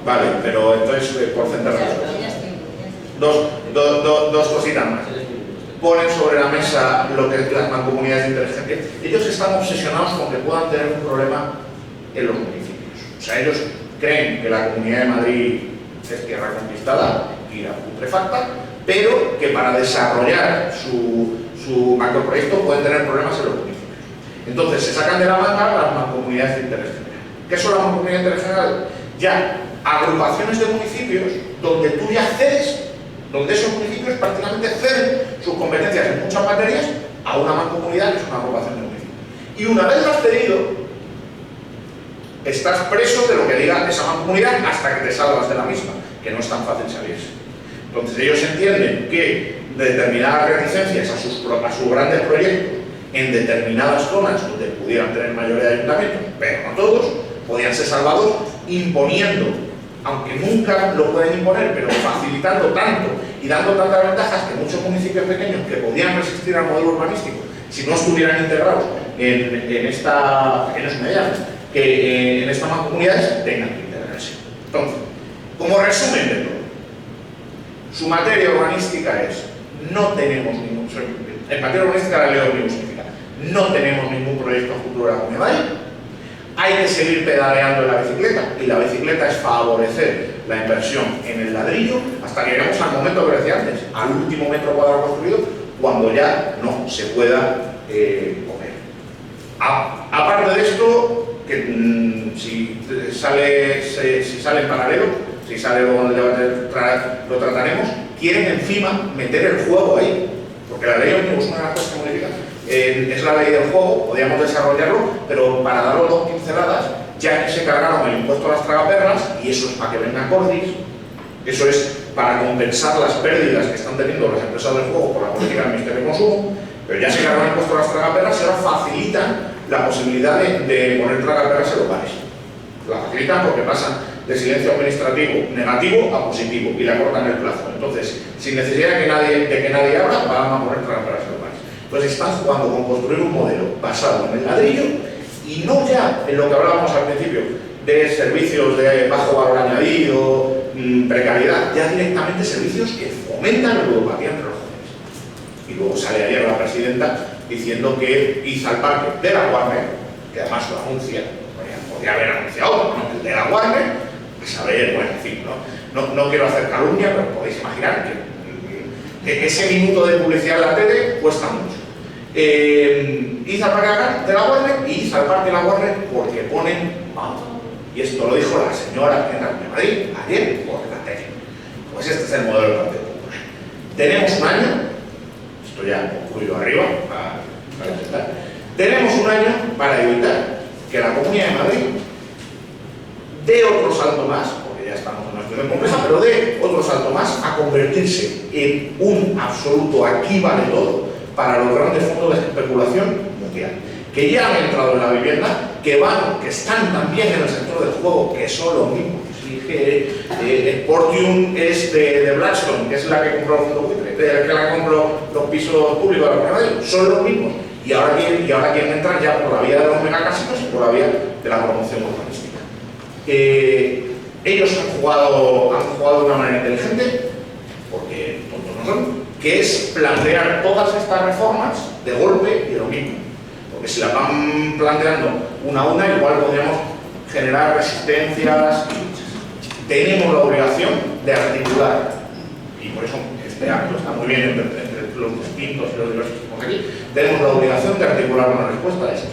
vale, pero entonces por centrarnos. Dos cositas más. Ponen sobre la mesa lo que es las mancomunidades de interés general. Ellos están obsesionados con que puedan tener un problema en los municipios. O sea, ellos creen que la Comunidad de Madrid es tierra conquistada, tierra putrefacta, pero que para desarrollar su macroproyecto pueden tener problemas en los municipios. Entonces se sacan de la manga las mancomunidades de interés general. ¿Qué son las mancomunidades de interés general? Ya agrupaciones de municipios donde tú ya cedes, donde esos municipios prácticamente ceden sus competencias en muchas materias a una mancomunidad que es una agrupación de municipios. Y una vez lo has cedido, estás preso de lo que diga esa mancomunidad hasta que te salgas de la misma, que no es tan fácil salirse. Entonces ellos entienden que determinadas reticencias a sus grandes proyectos en determinadas zonas donde pudieran tener mayoría de ayuntamientos, pero no todos, podían ser salvados imponiendo, aunque nunca lo pueden imponer, pero facilitando tanto y dando tantas ventajas que muchos municipios pequeños que podían resistir al modelo urbanístico si no estuvieran integrados en estas mancomunidades, tengan que integrarse. Entonces, como resumen de todo, su materia urbanística es, no tenemos ningún, en materia urbanística la ley de significa, no tenemos ningún proyecto futuro de la Comunidad de Madrid. Hay que seguir pedaleando en la bicicleta, y la bicicleta es favorecer la inversión en el ladrillo hasta que lleguemos al momento que decía antes, al último metro cuadrado construido, cuando ya no se pueda comer. Aparte de esto, que si sale en paralelo, si sale luego en el debate lo trataremos, quieren encima meter el juego ahí, porque la ley ómnibus, una de las cosas que modifica, es la ley del juego, podríamos desarrollarlo, pero para darlo dos pinceladas, ya que se cargaron el impuesto a las tragaperras, y eso es para que venga Cordis, eso es para compensar las pérdidas que están teniendo las empresas del juego por la política del Ministerio de Consumo, pero ya se cargaron el impuesto a las tragaperras y ahora facilitan la posibilidad de poner tragaperras en los bares. La facilitan porque pasan de silencio administrativo negativo a positivo y le acortan el plazo. Entonces, sin necesidad de que nadie abra, van a poner tragaperras en los bares. Entonces están jugando con construir un modelo basado en el ladrillo y no ya en lo que hablábamos al principio de servicios de bajo valor añadido, precariedad, ya directamente servicios que fomentan la ludopatía entre los jóvenes. Y luego sale ayer la presidenta diciendo que hizo al parque de la Warner, que además lo anuncia, podría haber anunciado, ¿no? El de la Warner, a saber, bueno, en fin, no quiero hacer calumnia, pero podéis imaginar que ese minuto de publicidad en la tele cuesta mucho. Hizo al parque de la Warner y hizo al parque de la Warner porque ponen vamos. Y esto lo dijo la señora de Madrid ayer por la tele. Pues este es el modelo del Partido Popular. Tenemos un año, esto ya ocurrió arriba, para intentar. Tenemos un año para evitar que la Comunidad de Madrid dé otro salto más, porque ya estamos en una situación compleja, pero dé otro salto más a convertirse en un absoluto aquí vale todo para los grandes fondos de especulación mundial. que ya han entrado en la vivienda, que están también en el sector del juego, que son los mismos. Si dije, Portium es de Blackstone, que es la que compró los fondos buitres, que la que compró los pisos públicos de la Comunidad de Madrid, son los mismos. Y ahora quieren entrar ya por la vía de los megacasinos y por la vía de la promoción urbanística. Ellos han jugado de una manera inteligente, porque tontos no son, que es plantear todas estas reformas de golpe y de lo mismo. Porque si las van planteando una a una, igual podríamos generar resistencias y luchas. Tenemos la obligación de articular, y por eso este acto está muy bien entre los distintos y los diversos que estamos aquí, tenemos la obligación de articular una respuesta a esto.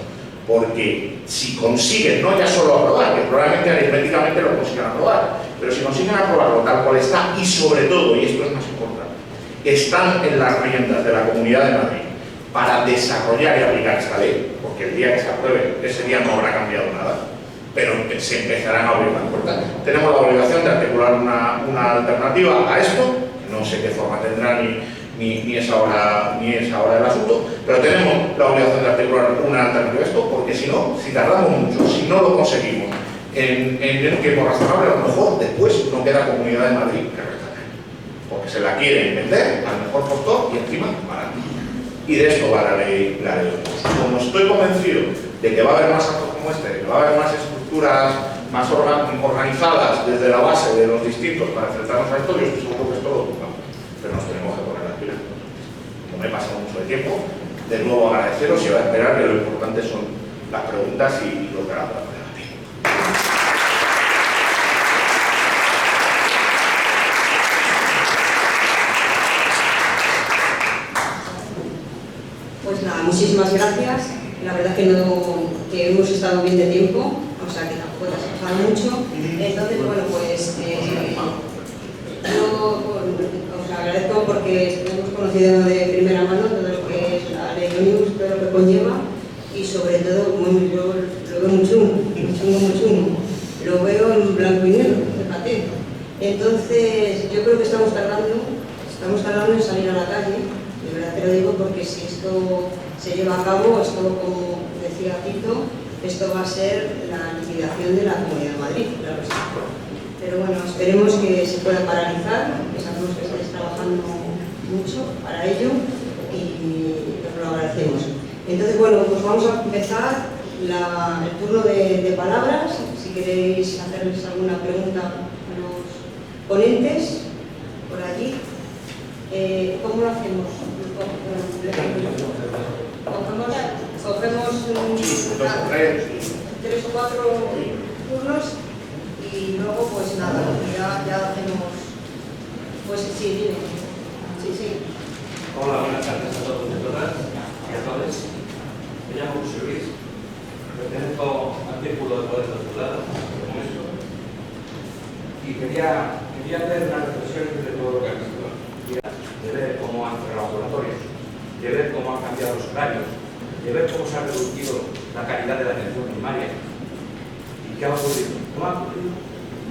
Porque si consiguen, no ya solo aprobar, que probablemente aritméticamente lo consigan aprobar, pero si consiguen aprobarlo tal cual está, y sobre todo, y esto es más importante, están en las riendas de la Comunidad de Madrid para desarrollar y aplicar esta ley, porque el día que se apruebe, ese día no habrá cambiado nada, pero se empezarán a abrir las puertas. Tenemos la obligación de articular una alternativa a esto, no sé qué forma tendrá ni es ahora el asunto, pero tenemos la obligación de articular una alternativa a esto, porque si no, si tardamos mucho, si no lo conseguimos en un tiempo razonable, a lo mejor después no queda Comunidad de Madrid que rescatar, porque se la quieren vender al mejor postor y encima barato. Y de esto va la ley Omnibus. Como estoy convencido de que va a haber más actos como este, de que va a haber más estructuras más organizadas desde la base de los distintos para enfrentarnos a esto, yo estoy seguro que esto lo tocamos, pero nos tenemos que poner las pilas. Como me he pasado mucho de tiempo, de nuevo agradeceros y voy a esperar, que lo importante son las preguntas y lo que hará para debatir. Pues nada, muchísimas gracias. La verdad que hemos estado bien de tiempo, o sea que tampoco te has pasado mucho. Entonces, bueno, pues yo os agradezco porque hemos conocido de primera mano todo lo que es la ley Omnibus, todo lo que conlleva, y sobre todo, bueno, yo lo veo muy chungo. Lo veo en blanco y negro, fíjate. Entonces, yo creo que estamos tardando en salir a la calle. De verdad te lo digo, porque si esto se lleva a cabo, esto, como decía Tito, esto va a ser la liquidación de la Comunidad de Madrid, claro está. Pero bueno, esperemos que se pueda paralizar, que sabemos que estáis trabajando mucho para ello y os lo agradecemos. Entonces, bueno, pues vamos a empezar el turno de palabras. Si queréis hacerles alguna pregunta a los ponentes, por allí. ¿Cómo lo hacemos? Cogemos 3 o 4 turnos y luego pues nada, ya hacemos, pues sí, dime. Sí. Hola, buenas tardes a todos y a todas y a todos. Me llamo José Luis, pertenezco al Círculo de Poder de Ciudadanos, como esto, y quería hacer una reflexión de todo lo que ha visto, de ver cómo han cerrado laboratorios, de ver cómo han cambiado los horarios, de ver cómo se ha reducido la calidad de la atención primaria. ¿Y qué ha ocurrido? No ha ocurrido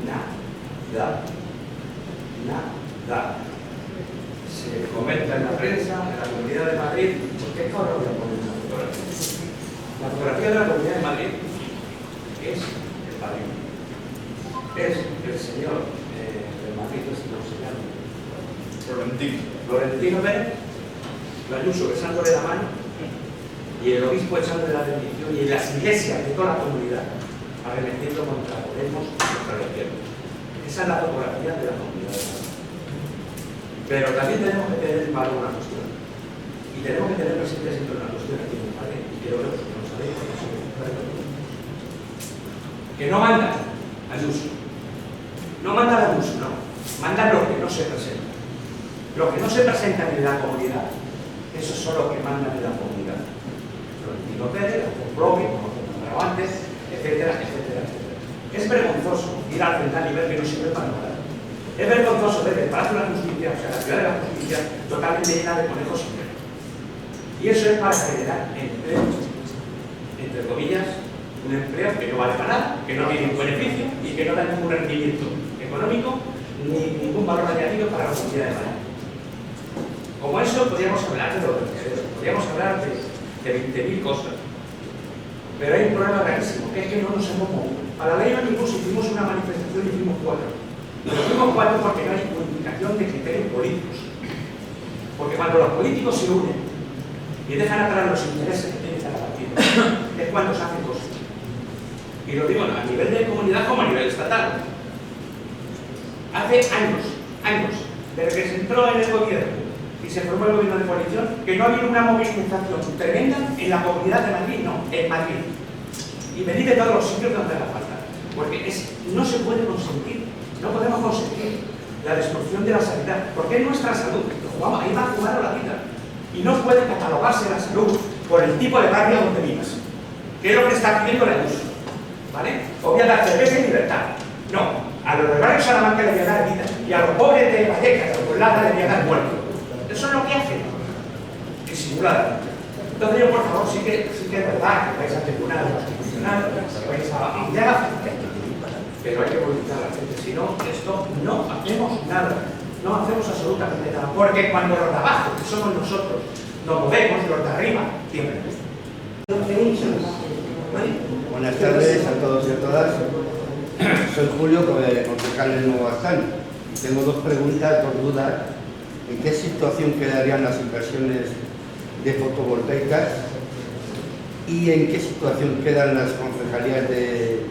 nada. Se comenta en la prensa, en la Comunidad de Madrid, ¿por qué ahora voy a poner una fotografía? La fotografía de la Comunidad de Madrid es el padrino. Es el señor del Madrid, no se llama Florentino Pérez, la Ayuso besándole la mano y el obispo echándole la bendición, y en las iglesias de toda la comunidad arremetiendo contra Podemos y contra la izquierda. Esa es la fotografía de la Comunidad de Madrid. Pero también tenemos que tener en valor una cuestión, y tenemos que tener presente siempre una cuestión aquí en Madrid, y quiero ver que no sabéis, que no manda Ayuso, no manda la Ayuso, no, manda lo que no se presenta. Los que no se presentan en la comunidad, esos son los que mandan en la comunidad. Florentino Pérez, los bloques, como nombrado antes, etcétera. Es vergonzoso ir al Central y ver que no sirve para nada. Es vergonzoso ver el Palacio de la Justicia, o sea, la ciudad de la Justicia, totalmente llena de conejos sin ver. Y eso es para generar empleo, entre comillas, un empleo que no vale para nada, que no tiene ningún beneficio y que no da ningún rendimiento económico ni ningún valor añadido para la comunidad de Madrid. Como eso, podríamos hablar de 20.000 cosas. Pero hay un problema gravísimo, que es que no nos hemos movido. A la ley Omnibus hicimos una manifestación y hicimos 4. Pero hicimos 4 porque no hay unificación de criterios políticos. Porque cuando los políticos se unen y dejan atrás los intereses que tienen cada partido, es cuando se hacen cosas. Y lo digo a nivel de comunidad como a nivel estatal. Hace años, desde que se entró en el gobierno y se formó el gobierno de coalición, que no ha habido una movilización tremenda en la comunidad de Madrid, no, en Madrid. Y venid de todos los sitios donde haga falta. Porque no se puede consentir, no podemos consentir la destrucción de la sanidad, porque es nuestra salud, ahí va a jugar la vida. Y no puede catalogarse la salud por el tipo de barrio donde vivas, que es lo que está pidiendo la luz. ¿Vale? Os voy a dar cerveza y libertad. No, a los del barrio Salamanca le voy a dar vida, y a los pobres de Vallecas, a los Puebla, le voy a dar muerto. Eso es lo que hacen, disimuladamente. Entonces yo, por favor, sí que es verdad que vais a tribunal constitucional, que vais a ampliar la gente, pero hay que movilizar a la gente, si no, esto no hacemos nada, no hacemos absolutamente nada, porque cuando los de abajo, que somos nosotros, nos movemos, los de arriba, tiemblan. Buenas tardes a todos y a todas. Soy Julio, concejal del Nuevo Baztán. Tengo dos preguntas, dos dudas. ¿En qué situación quedarían las inversiones de fotovoltaicas? ¿Y en qué situación quedan las concejalías de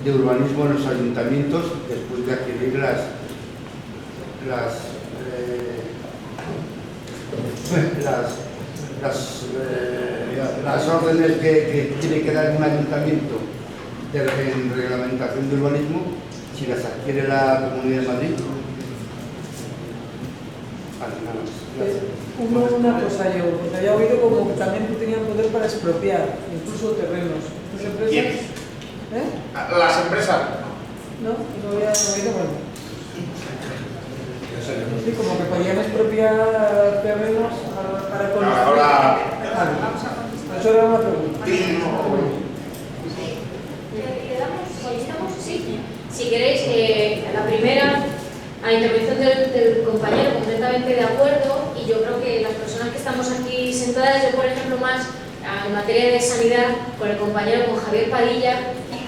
urbanismo en los ayuntamientos después de adquirir las órdenes que tiene que dar un ayuntamiento en reglamentación de urbanismo, si las adquiere la Comunidad de Madrid? Vale, nada más. Una cosa yo, porque había oído como que también tenían poder para expropiar, incluso terrenos. ¿Las empresas? ¿Quién? Las empresas. No, no había oído, bueno. Sí, como que podían expropiar terrenos para construir. Ahora. Eso era una pregunta. Sí. Si queréis, la primera, a la intervención del compañero, completamente de acuerdo, y yo creo que las personas que estamos aquí sentadas, yo por ejemplo más en materia de sanidad, con el compañero, con Javier Padilla,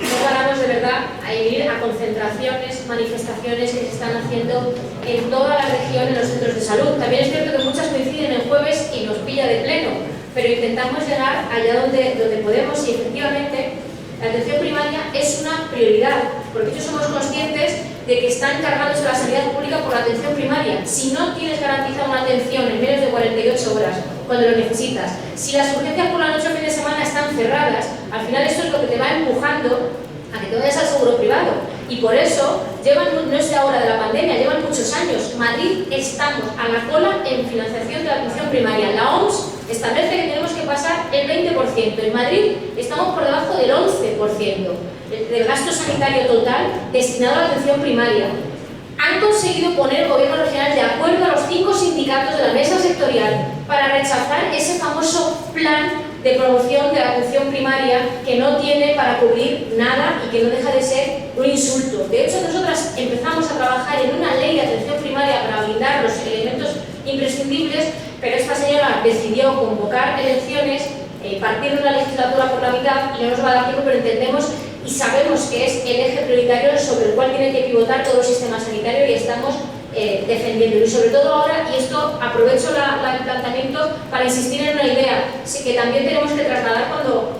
no paramos de verdad a ir a concentraciones, manifestaciones que se están haciendo en toda la región, en los centros de salud. También es cierto que muchas coinciden en jueves y nos pilla de pleno, pero intentamos llegar allá donde podemos, y efectivamente la atención primaria es una prioridad, porque ellos somos conscientes de que están cargándose la sanidad pública por la atención primaria. Si no tienes garantizada una atención en menos de 48 horas, cuando lo necesitas, si las urgencias por la noche o fin de semana están cerradas, al final esto es lo que te va empujando a que te vayas al seguro privado. Y por eso, no es de ahora de la pandemia, llevan muchos años. Madrid estamos a la cola en financiación de la atención primaria. La OMS establece que tenemos que pasar el 20%. En Madrid estamos por debajo del 11% del gasto sanitario total destinado a la atención primaria. Han conseguido poner el gobierno regional de acuerdo a los 5 sindicatos de la mesa sectorial para rechazar ese famoso plan de promoción de la atención primaria que no tiene para cubrir nada y que no deja de ser un insulto. De hecho, nosotras empezamos a trabajar en una ley de atención primaria para blindar los elementos imprescindibles, pero esta señora decidió convocar elecciones, partir de una legislatura por la mitad, y no nos va a dar tiempo, pero entendemos y sabemos que es el eje prioritario sobre el cual tiene que pivotar todo el sistema sanitario, y estamos defendiéndolo. Y sobre todo ahora, y esto aprovecho el planteamiento para insistir en una idea que también tenemos que trasladar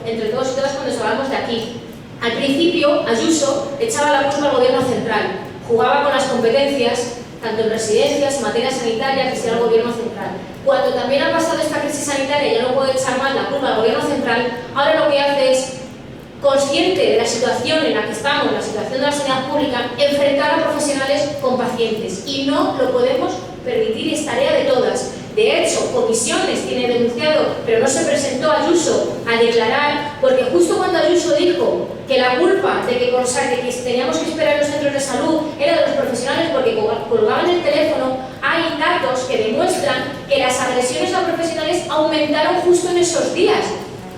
entre todos y todas cuando salgamos de aquí. Al principio, Ayuso echaba la culpa al gobierno central, jugaba con las competencias, tanto en residencias, en materia sanitaria, que sea el gobierno central. Cuando también ha pasado esta crisis sanitaria, ya no puede echar más la culpa al gobierno central, ahora lo que hace es, consciente de la situación en la que estamos, la situación de la sanidad pública, enfrentar a profesionales con pacientes. Y no lo podemos permitir, es tarea de todas. De hecho, comisiones tiene denunciado, pero no se presentó Ayuso a declarar, porque justo cuando Ayuso dijo que la culpa de que teníamos que esperar en los centros de salud era de los profesionales porque colgaban el teléfono, hay datos que demuestran que las agresiones a profesionales aumentaron justo en esos días,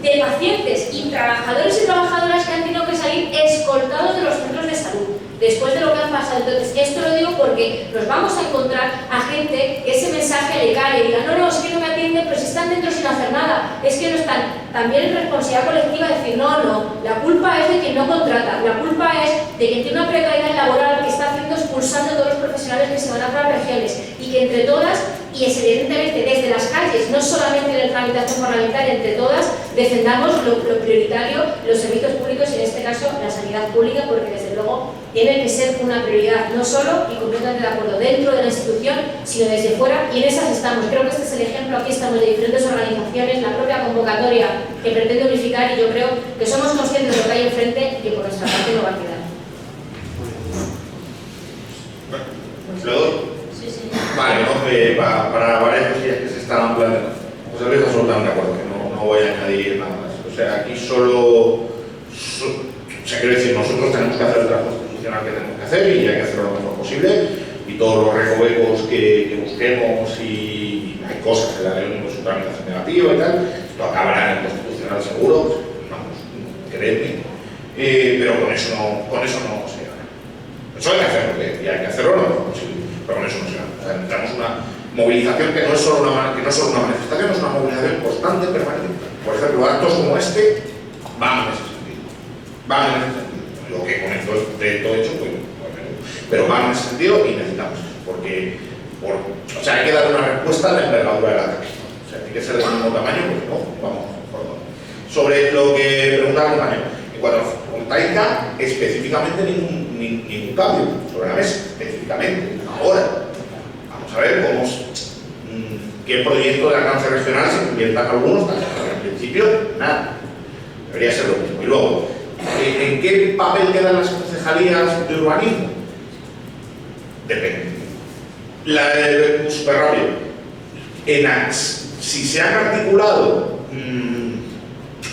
de pacientes y trabajadores y trabajadoras que han tenido que salir escoltados de los centros de salud después de lo que han pasado. Entonces, esto lo digo porque nos vamos a encontrar a gente que ese mensaje le cae y diga, no, es que no me atienden, pero si están dentro sin hacer nada, es que no están. también es responsabilidad colectiva decir, no, la culpa es de quien no contrata, la culpa es de quien tiene una precariedad laboral que está haciendo expulsando a todos los profesionales que se van a otras regiones, y que entre todas, y es evidentemente desde las calles, no solamente en la tramitación parlamentaria, entre todas, defendamos lo prioritario, los servicios públicos y en este caso la sanidad pública, porque desde luego tiene que ser una prioridad, no solo, y completamente de acuerdo, dentro de la institución, sino desde fuera, y en esas estamos. Creo que este es el ejemplo, aquí estamos de diferentes organizaciones, la propia convocatoria que pretende unificar, y yo creo que somos conscientes de lo que hay enfrente y que por nuestra parte no va a quedar. ¿Luego? Sí, sí. Vale, ¿no? Para varias cosillas que se estaban planteando. José Luis está absolutamente de acuerdo, que no voy a añadir nada más. O sea, aquí o sea, quiero decir, nosotros tenemos que hacer el trabajo institucional que tenemos que hacer y hay que hacerlo lo mejor posible, y todos los recovecos que busquemos, y hay cosas en la ley con su tramitación negativa y tal, esto acabará en el constitucional seguro, vamos, creedme, pero con eso no se gana. Eso hay que hacerlo, y hay que hacerlo lo mejor posible, pero con eso no se gana. O sea, necesitamos una movilización que no es solo una manifestación, es una movilización constante, permanente. Por ejemplo, actos como este van en ese sentido. Van en ese sentido. Lo que con esto de todo hecho, pues, pero van en ese sentido y necesitamos eso. Porque, o sea, hay que dar una respuesta a la envergadura del ataque. O sea, tiene que ser del mismo tamaño, pues no, vamos por todo. Sobre lo que preguntaba el compañero, en cuanto a la fotovoltaica, específicamente ningún cambio sobre la mesa, específicamente. Ahora, vamos a ver cómo qué proyecto de alcance regional se conviertan algunos, pero en principio nada. Debería ser lo mismo. Y luego, ¿en qué papel quedan las concejalías de urbanismo? Depende. Súper rápido. Si se han articulado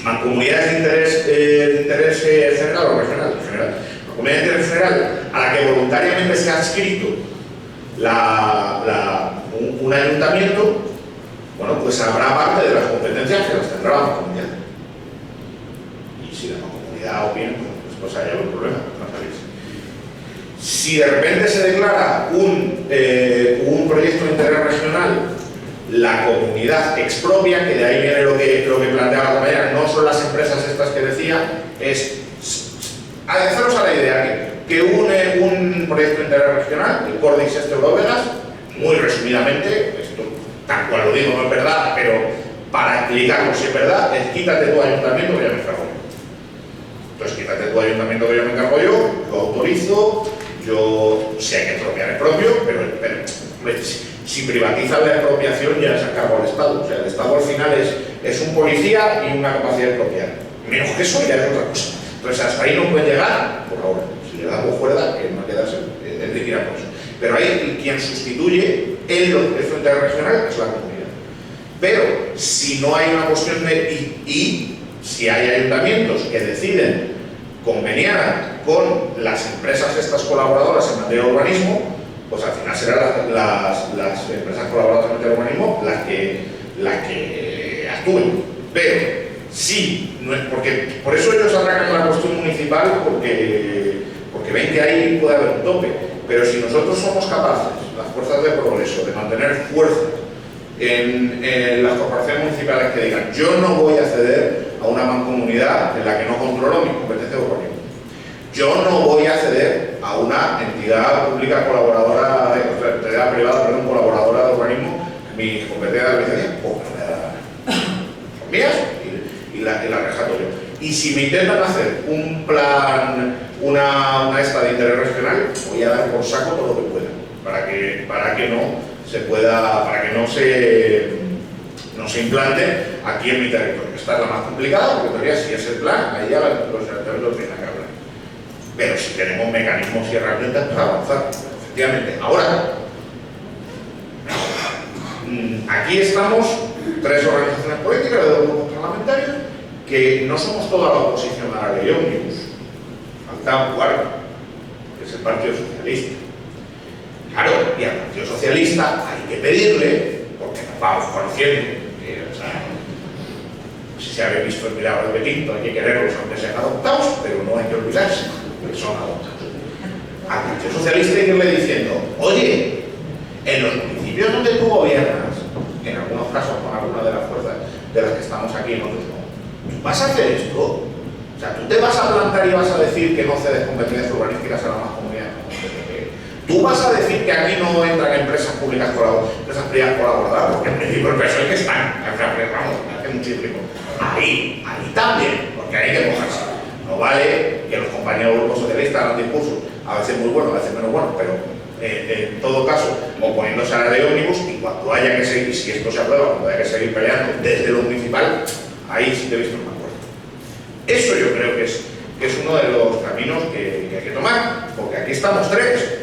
mancomunidades de interés general o regional, mancomunidad de interés general, a la que voluntariamente se ha adscrito un ayuntamiento, bueno, pues habrá parte de las competencias que las tendrá la mancomunidad. Y si la mancomunidad opina, pues haya un problema, no sabéis. Si de repente se declara un proyecto de interés regional, la comunidad expropia, que de ahí viene lo que planteaba la compañera, no son las empresas estas que decía, es haceros a la idea que un proyecto de interés regional, el Cordix Eurovegas, muy resumidamente, esto tal cual lo digo, no es verdad, pero para explicarlo si es verdad, es quítate tu ayuntamiento que ya me encargo yo. Entonces quítate tu ayuntamiento que ya me encargo yo, lo autorizo, yo sé que hay que expropiar el propio, pero si privatizan la expropiación ya se encarga al Estado. O sea, el Estado al final es un policía y una capacidad de expropiar. Menos que eso ya es otra cosa. Entonces hasta ahí no pueden llegar por ahora. Si le damos cuerda, que no quedarse, es de tirar por eso. Pero ahí quien sustituye el proyecto interregional es la comunidad. Pero si no hay una cuestión de y si hay ayuntamientos que deciden conveniar con las empresas estas colaboradoras en materia de urbanismo, pues al final serán las empresas colaboradoras en materia de urbanismo las que actúen. Pero sí, no es porque por eso ellos atacan la cuestión municipal, porque ven que ahí puede haber un tope. Pero si nosotros somos capaces, las fuerzas de progreso, de mantener fuerza en las corporaciones municipales que digan yo no voy a ceder a una mancomunidad en la que no controlo mis competencias de urbanismo, yo no voy a ceder a una entidad pública colaboradora, entidad privada, perdón, colaboradora de urbanismo, mis competencias de licencia, pues no me da la gana. Son mías y la rejato yo. Y si me intentan hacer un plan, una esta de interés regional, voy a dar por saco todo lo que pueda, para que no se implante aquí en mi territorio. Esta es la más complicada, porque todavía si es el plan, ahí ya los ayuntamientos tienen que hablar. Pero si tenemos mecanismos y herramientas para avanzar, efectivamente. Ahora, aquí estamos tres organizaciones políticas de dos grupos parlamentarios que no somos toda la oposición a la ley Ómnibus. Falta un cuarto, que es el Partido Socialista. Claro, y al Partido Socialista hay que pedirle, porque nos vamos conociendo, o sea, no sé si habéis visto el milagro de Quinto, hay que quererlos aunque sean adoptados, pero no hay que olvidarse, porque son adoptados. Al Partido Socialista hay que irle diciendo, oye, en los municipios donde tú gobiernas, en algunos casos con alguna de las fuerzas de las que estamos aquí, en otros no, ¿tú vas a hacer esto? O sea, tú te vas a plantar y vas a decir que no cedes competencias urbanísticas a la mancomunidad. Tú vas a decir que aquí no entran empresas públicas empresas privadas colaboradoras, porque en principio el peso es que están, vamos, hace muchísimo. Ahí también, porque hay que mojarse. No vale que los compañeros del Grupo Socialista hagan discursos, a veces muy buenos, a veces menos buenos, pero en todo caso, oponiéndose a la ley ómnibus, y cuando haya que seguir, si esto se aprueba, cuando haya que seguir peleando desde lo municipal, ahí sí te he visto un acuerdo. Eso yo creo que es uno de los caminos que hay que tomar, porque aquí estamos tres.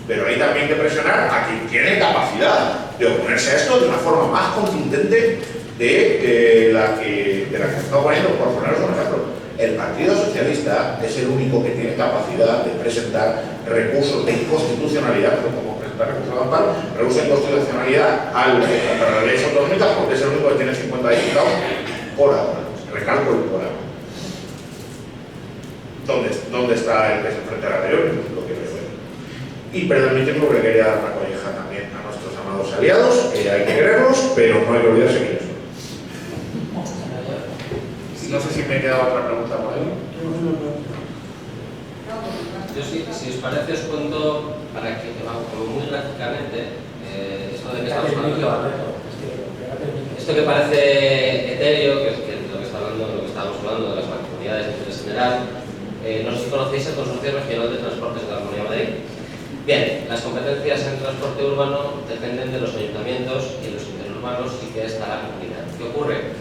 Pero hay también que presionar a quien tiene capacidad de oponerse a esto de una forma más contundente de la que se está oponiendo. Por poneros un ejemplo, el Partido Socialista es el único que tiene capacidad de presentar recursos de inconstitucionalidad, como presentar recursos de amparo, recursos de inconstitucionalidad para las leyes autonómicas, porque es el único que tiene 50 diputados por ahora. Recalco el por ahora. ¿Dónde está el que se enfrenta a la ley? Lo que veo. Y permítanme que le quería dar una colleja también a nuestros amados aliados, que hay que quererlos, pero no hay que olvidarse quiénes son. No sé si me ha quedado otra pregunta por ahí. Yo sí, si os parece, os cuento para que vamos como muy gráficamente esto de que estamos hablando. Esto que parece etéreo, que es lo que estábamos hablando de las mancomunidades de interés general. No sé si conocéis el Consorcio Regional de Transportes de la Comunidad de Madrid. Bien, las competencias en transporte urbano dependen de los ayuntamientos y los interurbanos y que está la comunidad. ¿Qué ocurre?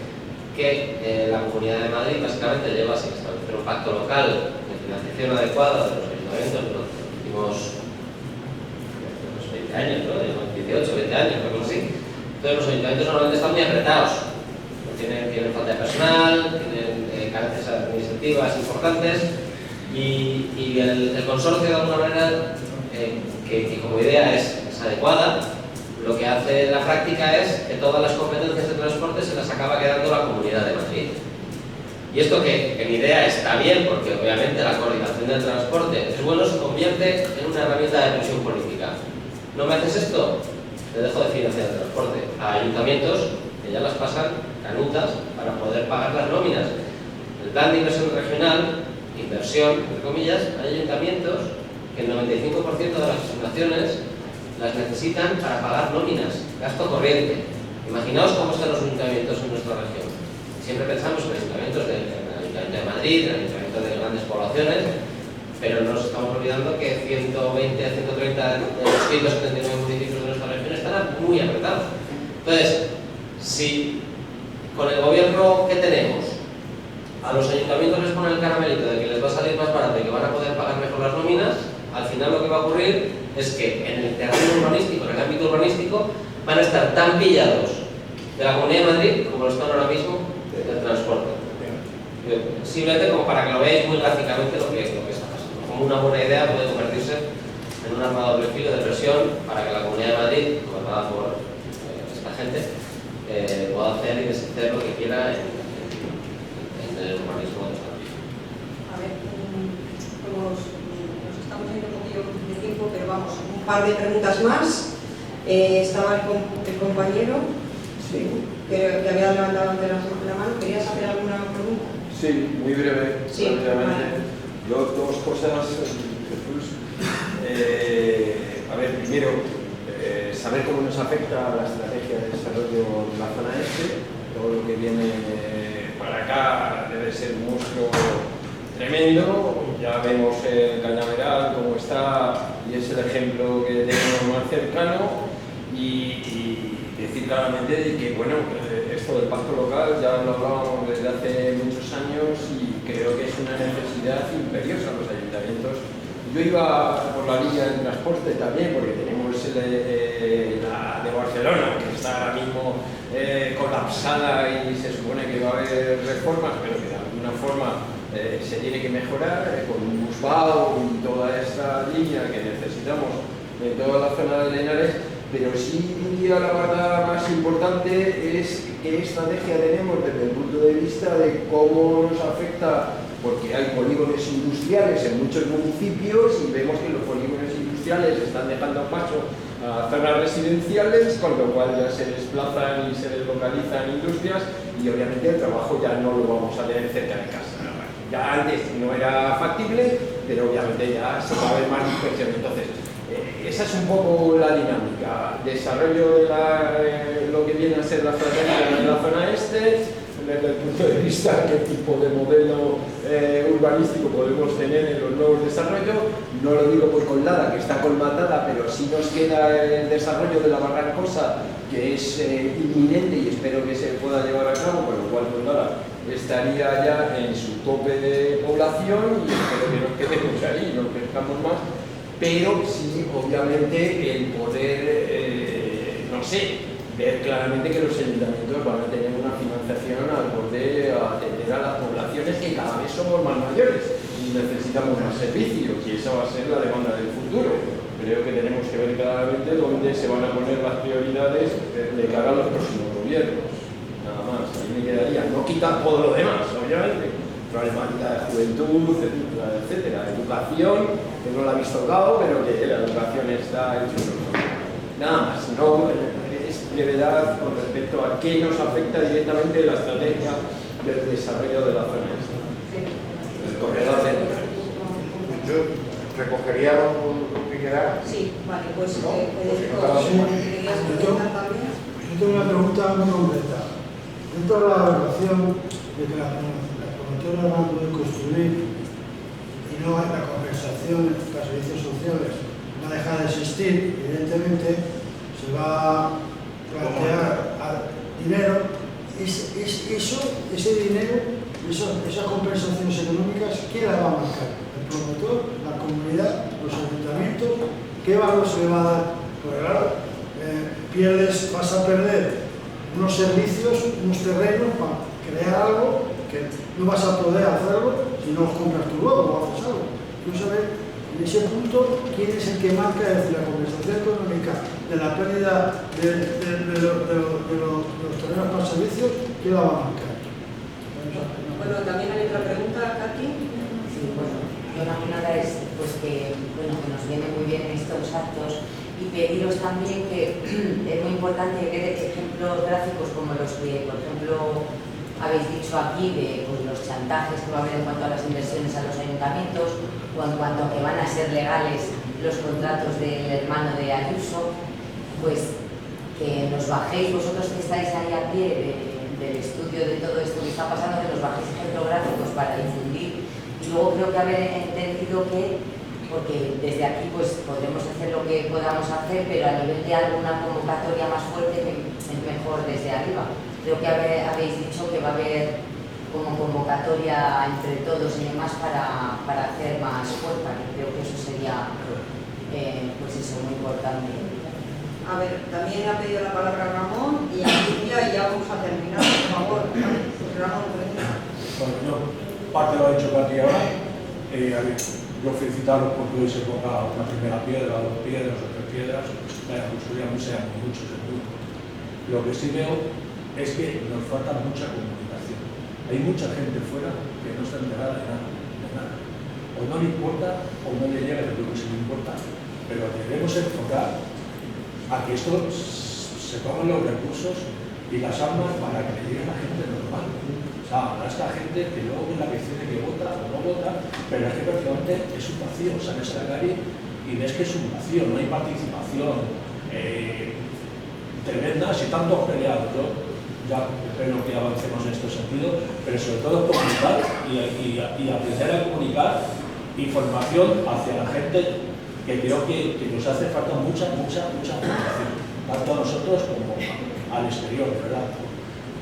Que la Comunidad de Madrid básicamente lleva sin establecer un pacto local de financiación adecuada de los ayuntamientos en los últimos 20 años, ¿no? 18, 20 años, algo así. Entonces los ayuntamientos normalmente están muy apretados. Tienen falta de personal, tienen carencias administrativas importantes y el consorcio de alguna manera que como idea es adecuada, lo que hace en la práctica es que todas las competencias de transporte se las acaba quedando la Comunidad de Madrid. Y esto que en idea está bien, porque obviamente la coordinación del transporte es bueno, se convierte en una herramienta de presión política. ¿No me haces esto? Te dejo de financiar el transporte. A ayuntamientos que ya las pasan canutas para poder pagar las nóminas. El plan de inversión regional, inversión, entre comillas, hay ayuntamientos que el 95% de las asignaciones las necesitan para pagar nóminas, gasto corriente. Imaginaos cómo están los ayuntamientos en nuestra región. Siempre pensamos en ayuntamientos del Ayuntamiento de Madrid, en ayuntamientos de grandes poblaciones, pero nos estamos olvidando que 120 a 130 de los 179 municipios de nuestra región están muy apretados. Entonces, si con el gobierno que tenemos a los ayuntamientos les ponen el caramelito de que les va a salir más barato y que van a poder pagar mejor las nóminas, al final lo que va a ocurrir es que en el terreno urbanístico, en el ámbito urbanístico, van a estar tan pillados de la Comunidad de Madrid como lo están ahora mismo del transporte. Simplemente como para que lo veáis muy gráficamente lo que está pasando. Como una buena idea puede convertirse en un arma de doble filo de presión para que la Comunidad de Madrid, gobernada por esta gente, pueda hacer y deshacer lo que quiera en el urbanismo de nuestra región. A ver, nos estamos yendo un poquillo de tiempo, pero vamos, un par de preguntas más. Estaba el compañero que había levantado antes la mano. ¿Querías hacer alguna pregunta? Sí, muy breve, sí, rápidamente. Vale. Yo dos cosas, Jesús. A ver, primero, saber cómo nos afecta la estrategia de desarrollo de la zona este. Todo lo que viene para acá debe ser un monstruo tremendo. Ya vemos el Cañaveral cómo está y es el ejemplo que tenemos más cercano. Y decir claramente de que, bueno, esto del pacto local ya lo hablábamos desde hace muchos años y creo que es una necesidad imperiosa. Los ayuntamientos. Yo iba por la línea del transporte también, porque tenemos la de Barcelona, que está ahora mismo colapsada y se supone que va a haber reformas, pero que de alguna forma se tiene que mejorar con un Busbao y toda esta línea que necesitamos en toda la zona de Henares. Pero sí diría la verdad más importante es qué estrategia tenemos desde el punto de vista de cómo nos afecta, porque hay polígonos industriales en muchos municipios y vemos que los polígonos industriales están dejando paso a zonas residenciales, con lo cual ya se desplazan y se deslocalizan industrias y obviamente el trabajo ya no lo vamos a tener cerca de casa. Ya antes no era factible, pero obviamente ya se va a ver más dispersión. Entonces, esa es un poco la dinámica. Desarrollo de lo que viene a ser la estrategia en la zona este, desde el punto de vista qué tipo de modelo urbanístico podemos tener en los nuevos desarrollos. No lo digo por Collada, que está colmatada, pero sí nos queda el desarrollo de la Barrancosa, que es inminente y espero que se pueda llevar a cabo, con lo cual Collada estaría ya en su tope de población y espero que nos quedemos ahí, no crezcamos más, pero sí, obviamente, el poder, no sé, ver claramente que los ayuntamientos van a tener una financiación acorde a atender a las poblaciones que cada vez somos más mayores y necesitamos más servicios, y esa va a ser la demanda del futuro. Creo que tenemos que ver claramente dónde se van a poner las prioridades de cara a los próximos gobiernos. Nada más, a mí me quedaría, no quitar todo lo demás, obviamente, problemática de juventud, etcétera, educación, que no la ha visto tocado, pero que la educación está en su solución. Nada más, no es brevedad con respecto a qué nos afecta directamente la estrategia del desarrollo de la zona este. El corredor central. Yo recogería lo que quedara. Sí, vale, pues ¿No? Yo tengo una pregunta muy concreta. Dentro de la relación de que las promotoras van a poder construir y no hay la compensación de los servicios sociales, va a dejar de existir, evidentemente se va a plantear dinero. Ese dinero, esas compensaciones económicas, ¿quién las va a marcar? ¿El promotor, la comunidad, los ayuntamientos? ¿Qué valor se le va a dar? Porque claro, vas a perder unos servicios, unos terrenos para crear algo que no vas a poder hacerlo si no los compras tú luego o haces algo. Quiero saber, en ese punto, quién es el que marca, es decir, la compensación económica de la pérdida de los terrenos para servicios, ¿quién la va a marcar? Bueno, también hay otra pregunta, Katy. Sí, bueno, yo la primera es pues que nos viene muy bien estos actos y pediros también que es muy importante ver ejemplos gráficos como los que, por ejemplo, habéis dicho aquí de pues, los chantajes que va a haber en cuanto a las inversiones a los ayuntamientos o en cuanto a que van a ser legales los contratos del hermano de Ayuso, pues que nos bajéis, vosotros que estáis ahí a pie del estudio de todo esto que está pasando, que nos bajéis ejemplos gráficos para difundir. Y luego creo que haber entendido que, porque desde aquí pues podremos hacer lo que podamos hacer, pero a nivel de alguna convocatoria más fuerte es mejor desde arriba. Creo que habéis dicho que va a haber como convocatoria entre todos y demás para hacer más fuerza, que creo que eso sería pues eso, muy importante. A ver, también ha pedido la palabra Ramón y Alicia, y ya vamos a terminar, por favor. Ramón, Bueno, yo parte lo ha dicho Katy ahora. A ver, yo felicitaros porque hoy se ponga una primera piedra, 2 piedras o 3 piedras, la construyan sean muchos en grupo. Lo que sí veo es que nos falta mucha comunicación. Hay mucha gente fuera que no está enterada de nada. O no le importa o no le llega, yo creo que sí le importa, pero debemos enfocar a que esto se pongan los recursos y las armas para que le llegue a la gente normal. O sea, a esta gente que luego es la que decide que vota o no vota, pero es que prácticamente es un vacío. Sales a la calle y ves que es un vacío, no hay participación tremenda, si tanto peleado. Yo ya espero que avancemos en este sentido, pero sobre todo comunicar y aprender a comunicar información hacia la gente, que creo que nos hace falta mucha información, tanto a nosotros como al exterior, de verdad.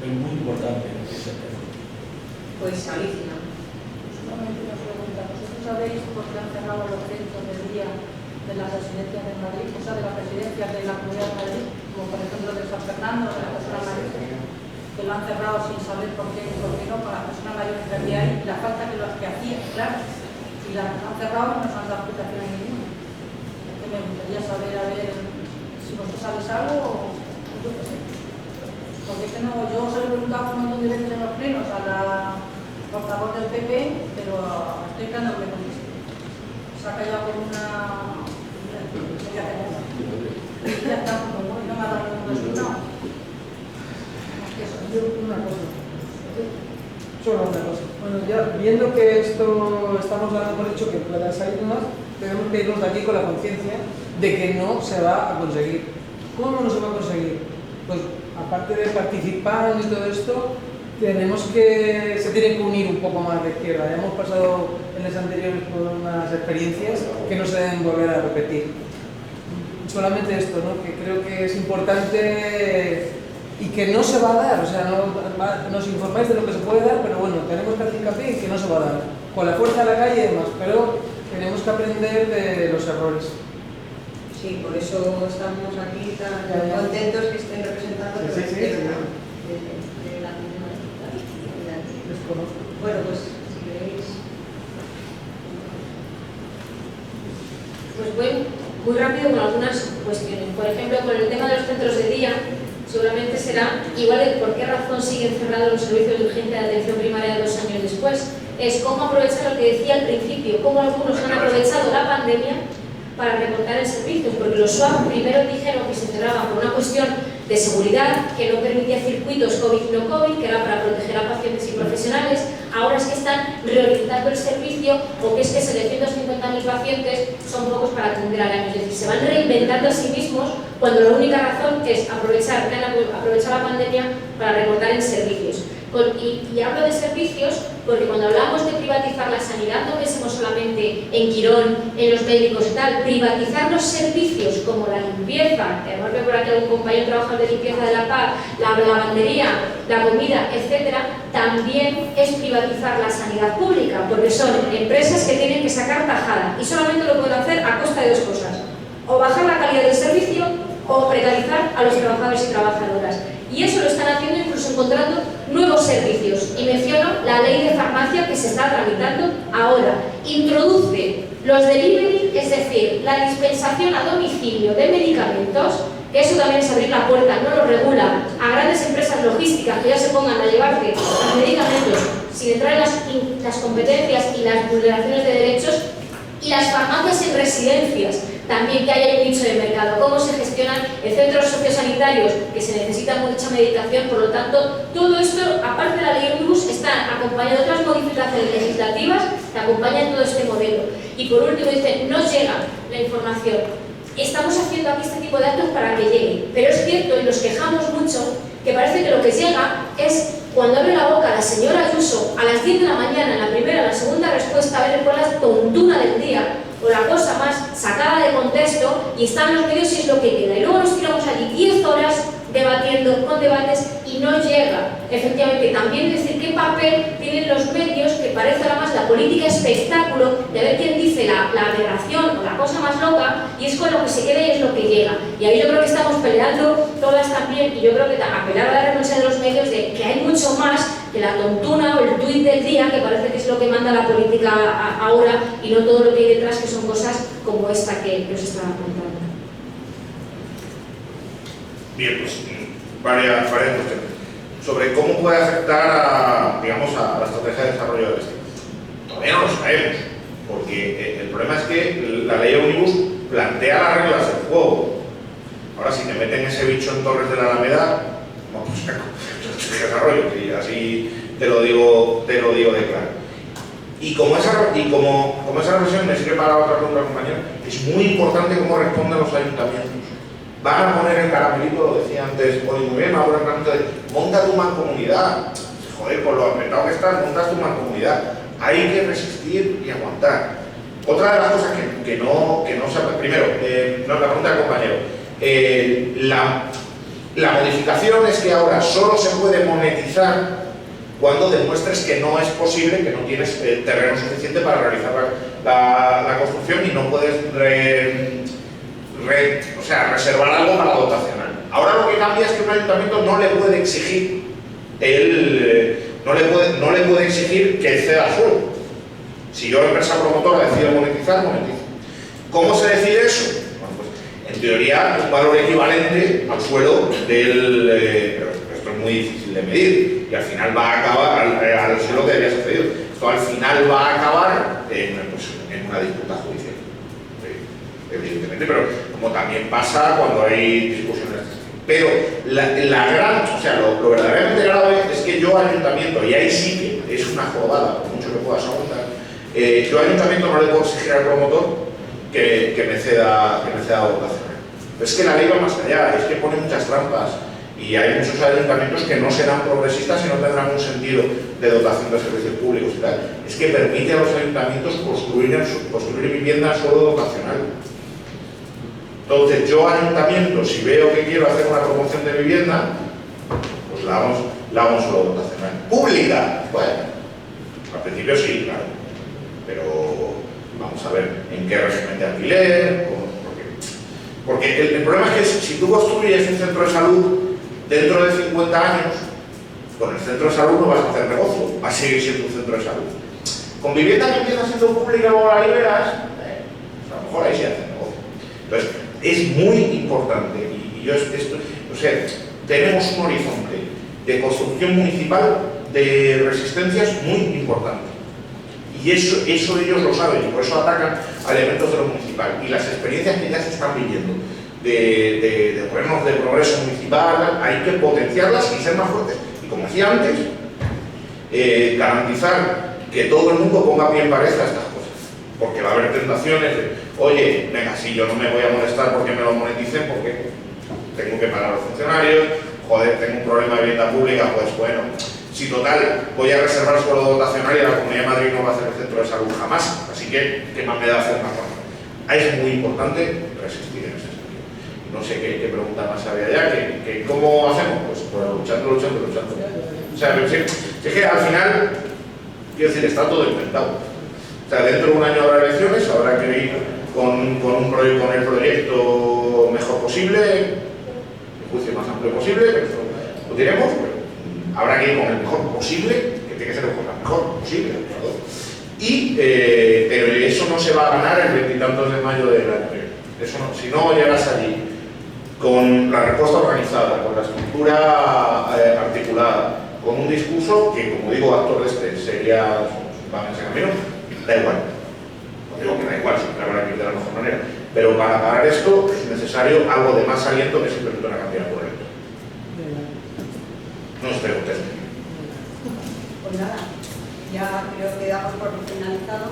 Es muy importante ese tema. pues Alicia. Solamente una pregunta. ¿Vosotros sabéis por qué han cerrado los centros de día de las residencias de Madrid, o sea, de las residencias de la Comunidad de Madrid, como por ejemplo de San Fernando, de la persona mayor, que lo han cerrado sin saber por qué no, para las personas mayores que había ahí, la falta que hacían, claro, si las han cerrado no nos han dado explicación ninguna. Me gustaría saber, a ver, si vosotros sabéis algo o yo qué sé. Porque es que no, yo os he preguntado un montón de veces en los plenos a la portavoz del PP, pero estoy esperando que me conteste. Se ha callado por una... y ya está, no me ha dado ningún resultado. Más que eso. Yo una cosa. Solo una cosa. Bueno, ya viendo que esto estamos dando por hecho que pueda salir más, tenemos que irnos de aquí con la conciencia de que no se va a conseguir. ¿Cómo no se va a conseguir? Pues aparte de participar y todo esto, se tiene que unir un poco más de izquierda. Ya hemos pasado en las anteriores por unas experiencias que no se deben volver a repetir. Solamente esto, ¿no? Que creo que es importante y que no se va a dar, o sea, nos informáis de lo que se puede dar, pero bueno, tenemos que hacer hincapié en que no se va a dar. Con la fuerza de la calle y demás, pero tenemos que aprender de los errores. Sí, por eso estamos aquí tan contentos que estén representando el tema de la comunidad. Bueno, pues si queréis. Pues voy muy rápido con algunas cuestiones. Por ejemplo, con el tema de los centros de día, seguramente será igual de por qué razón siguen cerrados los servicios de urgencia de atención primaria 2 años después. Es cómo aprovechar lo que decía al principio, cómo algunos han aprovechado la pandemia para recortar en servicios, porque los SWAP primero dijeron que se cerraban por una cuestión de seguridad, que no permitía circuitos COVID no COVID, que era para proteger a pacientes y profesionales. Ahora es que están reorientando el servicio, o que es que 750.000 pacientes son pocos para atender al año. Es decir, se van reinventando a sí mismos cuando la única razón es aprovechar la pandemia para recortar en servicios. Y hablo de servicios porque cuando hablamos de privatizar la sanidad no pensemos solamente en Quirón, en los médicos y tal. Privatizar los servicios como la limpieza, que además veo por aquí algún compañero trabajador de limpieza de la paz, la lavandería, la comida, etcétera, también es privatizar la sanidad pública, porque son empresas que tienen que sacar tajada y solamente lo pueden hacer a costa de dos cosas: o bajar la calidad del servicio o precarizar a los trabajadores y trabajadoras. Y eso lo están haciendo incluso encontrando nuevos servicios. Y menciono la ley de farmacia que se está tramitando ahora. Introduce los delivery, es decir, la dispensación a domicilio de medicamentos, que eso también es abrir la puerta, no lo regula, a grandes empresas logísticas que ya se pongan a llevarte los medicamentos sin entrar en las competencias y las vulneraciones de derechos. Y las farmacias en residencias, también que haya un nicho de mercado, cómo se gestionan en centros sociosanitarios, que se necesita mucha medicación. Por lo tanto, todo esto, aparte de la ley Omnibus, está acompañado de otras modificaciones legislativas que acompañan todo este modelo. Y por último, dice, no llega la información. Estamos haciendo aquí este tipo de actos para que llegue, pero es cierto, y nos quejamos mucho, que parece que lo que llega es cuando abre la boca la señora Ayuso a las 10 de la mañana, en la primera o la segunda respuesta, a ver cuál es la tontuna del día o la cosa más sacada de contexto, y están los medios y es lo que queda. Y luego nos tiramos allí 10 horas debatiendo con debates y no llega. Efectivamente, también decir qué papel tienen los medios, que parece ahora más la política espectáculo de ver quién dice la aberración o la cosa más loca, y es con lo que se queda y es lo que llega. Y ahí yo creo que estamos peleando todas también, y yo creo que apelar a la renuncia de los medios de que hay mucho más que la tontuna o el tuit del día, que parece que es lo que manda la política ahora, y no todo lo que hay detrás, que son cosas como esta que os estaba contando. Bien, pues varias cuestiones. Sobre cómo puede afectar digamos, a la estrategia de desarrollo del Estado. Todavía no lo sabemos, porque el problema es que la ley Omnibus plantea las reglas del juego. Ahora, si te meten ese bicho en Torres de la Alameda, no, pues de desarrollo, y así te lo digo de claro. Y como esa reflexión me sirve para otra pregunta, compañero, es muy importante cómo responden los ayuntamientos. Van a poner el caramelito, lo decía antes, muy bien, van a poner el caramelito de monta tu mancomunidad. Joder, por lo apretado que estás, montas tu mancomunidad. Hay que resistir y aguantar. Otra de las cosas que no se... Primero, la pregunta del compañero. La modificación es que ahora solo se puede monetizar cuando demuestres que no es posible, que no tienes terreno suficiente para realizar la construcción y no puedes reservar algo para la dotacional. Ahora lo que cambia es que un ayuntamiento no le puede exigir no le puede exigir que ceda suelo. Si yo, empresa promotora, decido monetizar, monetizo. ¿Cómo se decide eso? Bueno, pues, en teoría, un valor equivalente al suelo del... pero esto es muy difícil de medir y al final va a acabar al suelo que había sucedido. Esto al final va a acabar en una disputa judicial. Evidentemente, pero como también pasa cuando hay discusiones. Pero lo verdaderamente grave es que yo ayuntamiento, y ahí sí que es una jorobada, por mucho que puedas aguantar, yo ayuntamiento no le puedo exigir al promotor que me ceda dotación. Pero es que la ley va más allá, es que pone muchas trampas y hay muchos ayuntamientos que no serán progresistas y no tendrán un sentido de dotación de servicios públicos y tal. Es que permite a los ayuntamientos construir vivienda en suelo dotacional. Entonces, yo ayuntamiento, si veo que quiero hacer una promoción de vivienda, pues la hago en suelo dotacional. ¿Pública? Bueno, al principio sí, claro. Pero vamos a ver en qué régimen de alquiler. Porque el problema es que si tú construyes un centro de salud dentro de 50 años, con el centro de salud no vas a hacer negocio, va a seguir siendo un centro de salud. Con vivienda que empieza siendo pública o la liberas, a lo mejor ahí sí hace negocio. Entonces, es muy importante, tenemos un horizonte de construcción municipal de resistencias muy importante. Y eso ellos lo saben y por eso atacan a elementos de lo municipal. Y las experiencias que ya se están viviendo de gobiernos de progreso municipal, hay que potenciarlas y ser más fuertes. Y como decía antes, garantizar que todo el mundo ponga pie en pared a estas cosas. Porque va a haber tentaciones de, oye, venga, si yo no me voy a molestar porque me lo moneticen, porque tengo que pagar a los funcionarios, joder, tengo un problema de vivienda pública, pues bueno, si total voy a reservar suelo dotacional y la Comunidad de Madrid no va a hacer el centro de salud jamás, así que ¿qué más me da hacer una cosa? Ahí es muy importante resistir en ese sentido. No sé qué pregunta más había ya, que ¿cómo hacemos? Pues luchando. O sea, es que al final, quiero decir, está todo inventado. O sea, dentro de un año habrá elecciones, habrá que ir con el proyecto mejor posible, el juicio más amplio posible, pero eso lo diremos, pero habrá que ir con el mejor posible, que tiene que ser el mejor posible, ¿no? Pero eso no se va a ganar el 20 y tantos de mayo del año que viene. Eso no, si no llegas allí con la respuesta organizada, con la estructura articulada, con un discurso que, como digo, actor de sería, van en ese camino, da igual. No digo que da igual, siempre habrá que ir de la mejor manera. Pero para parar esto es necesario algo de más aliento que simplemente una cantidad por electo. No espero que Pues nada, ya creo que damos por finalizado.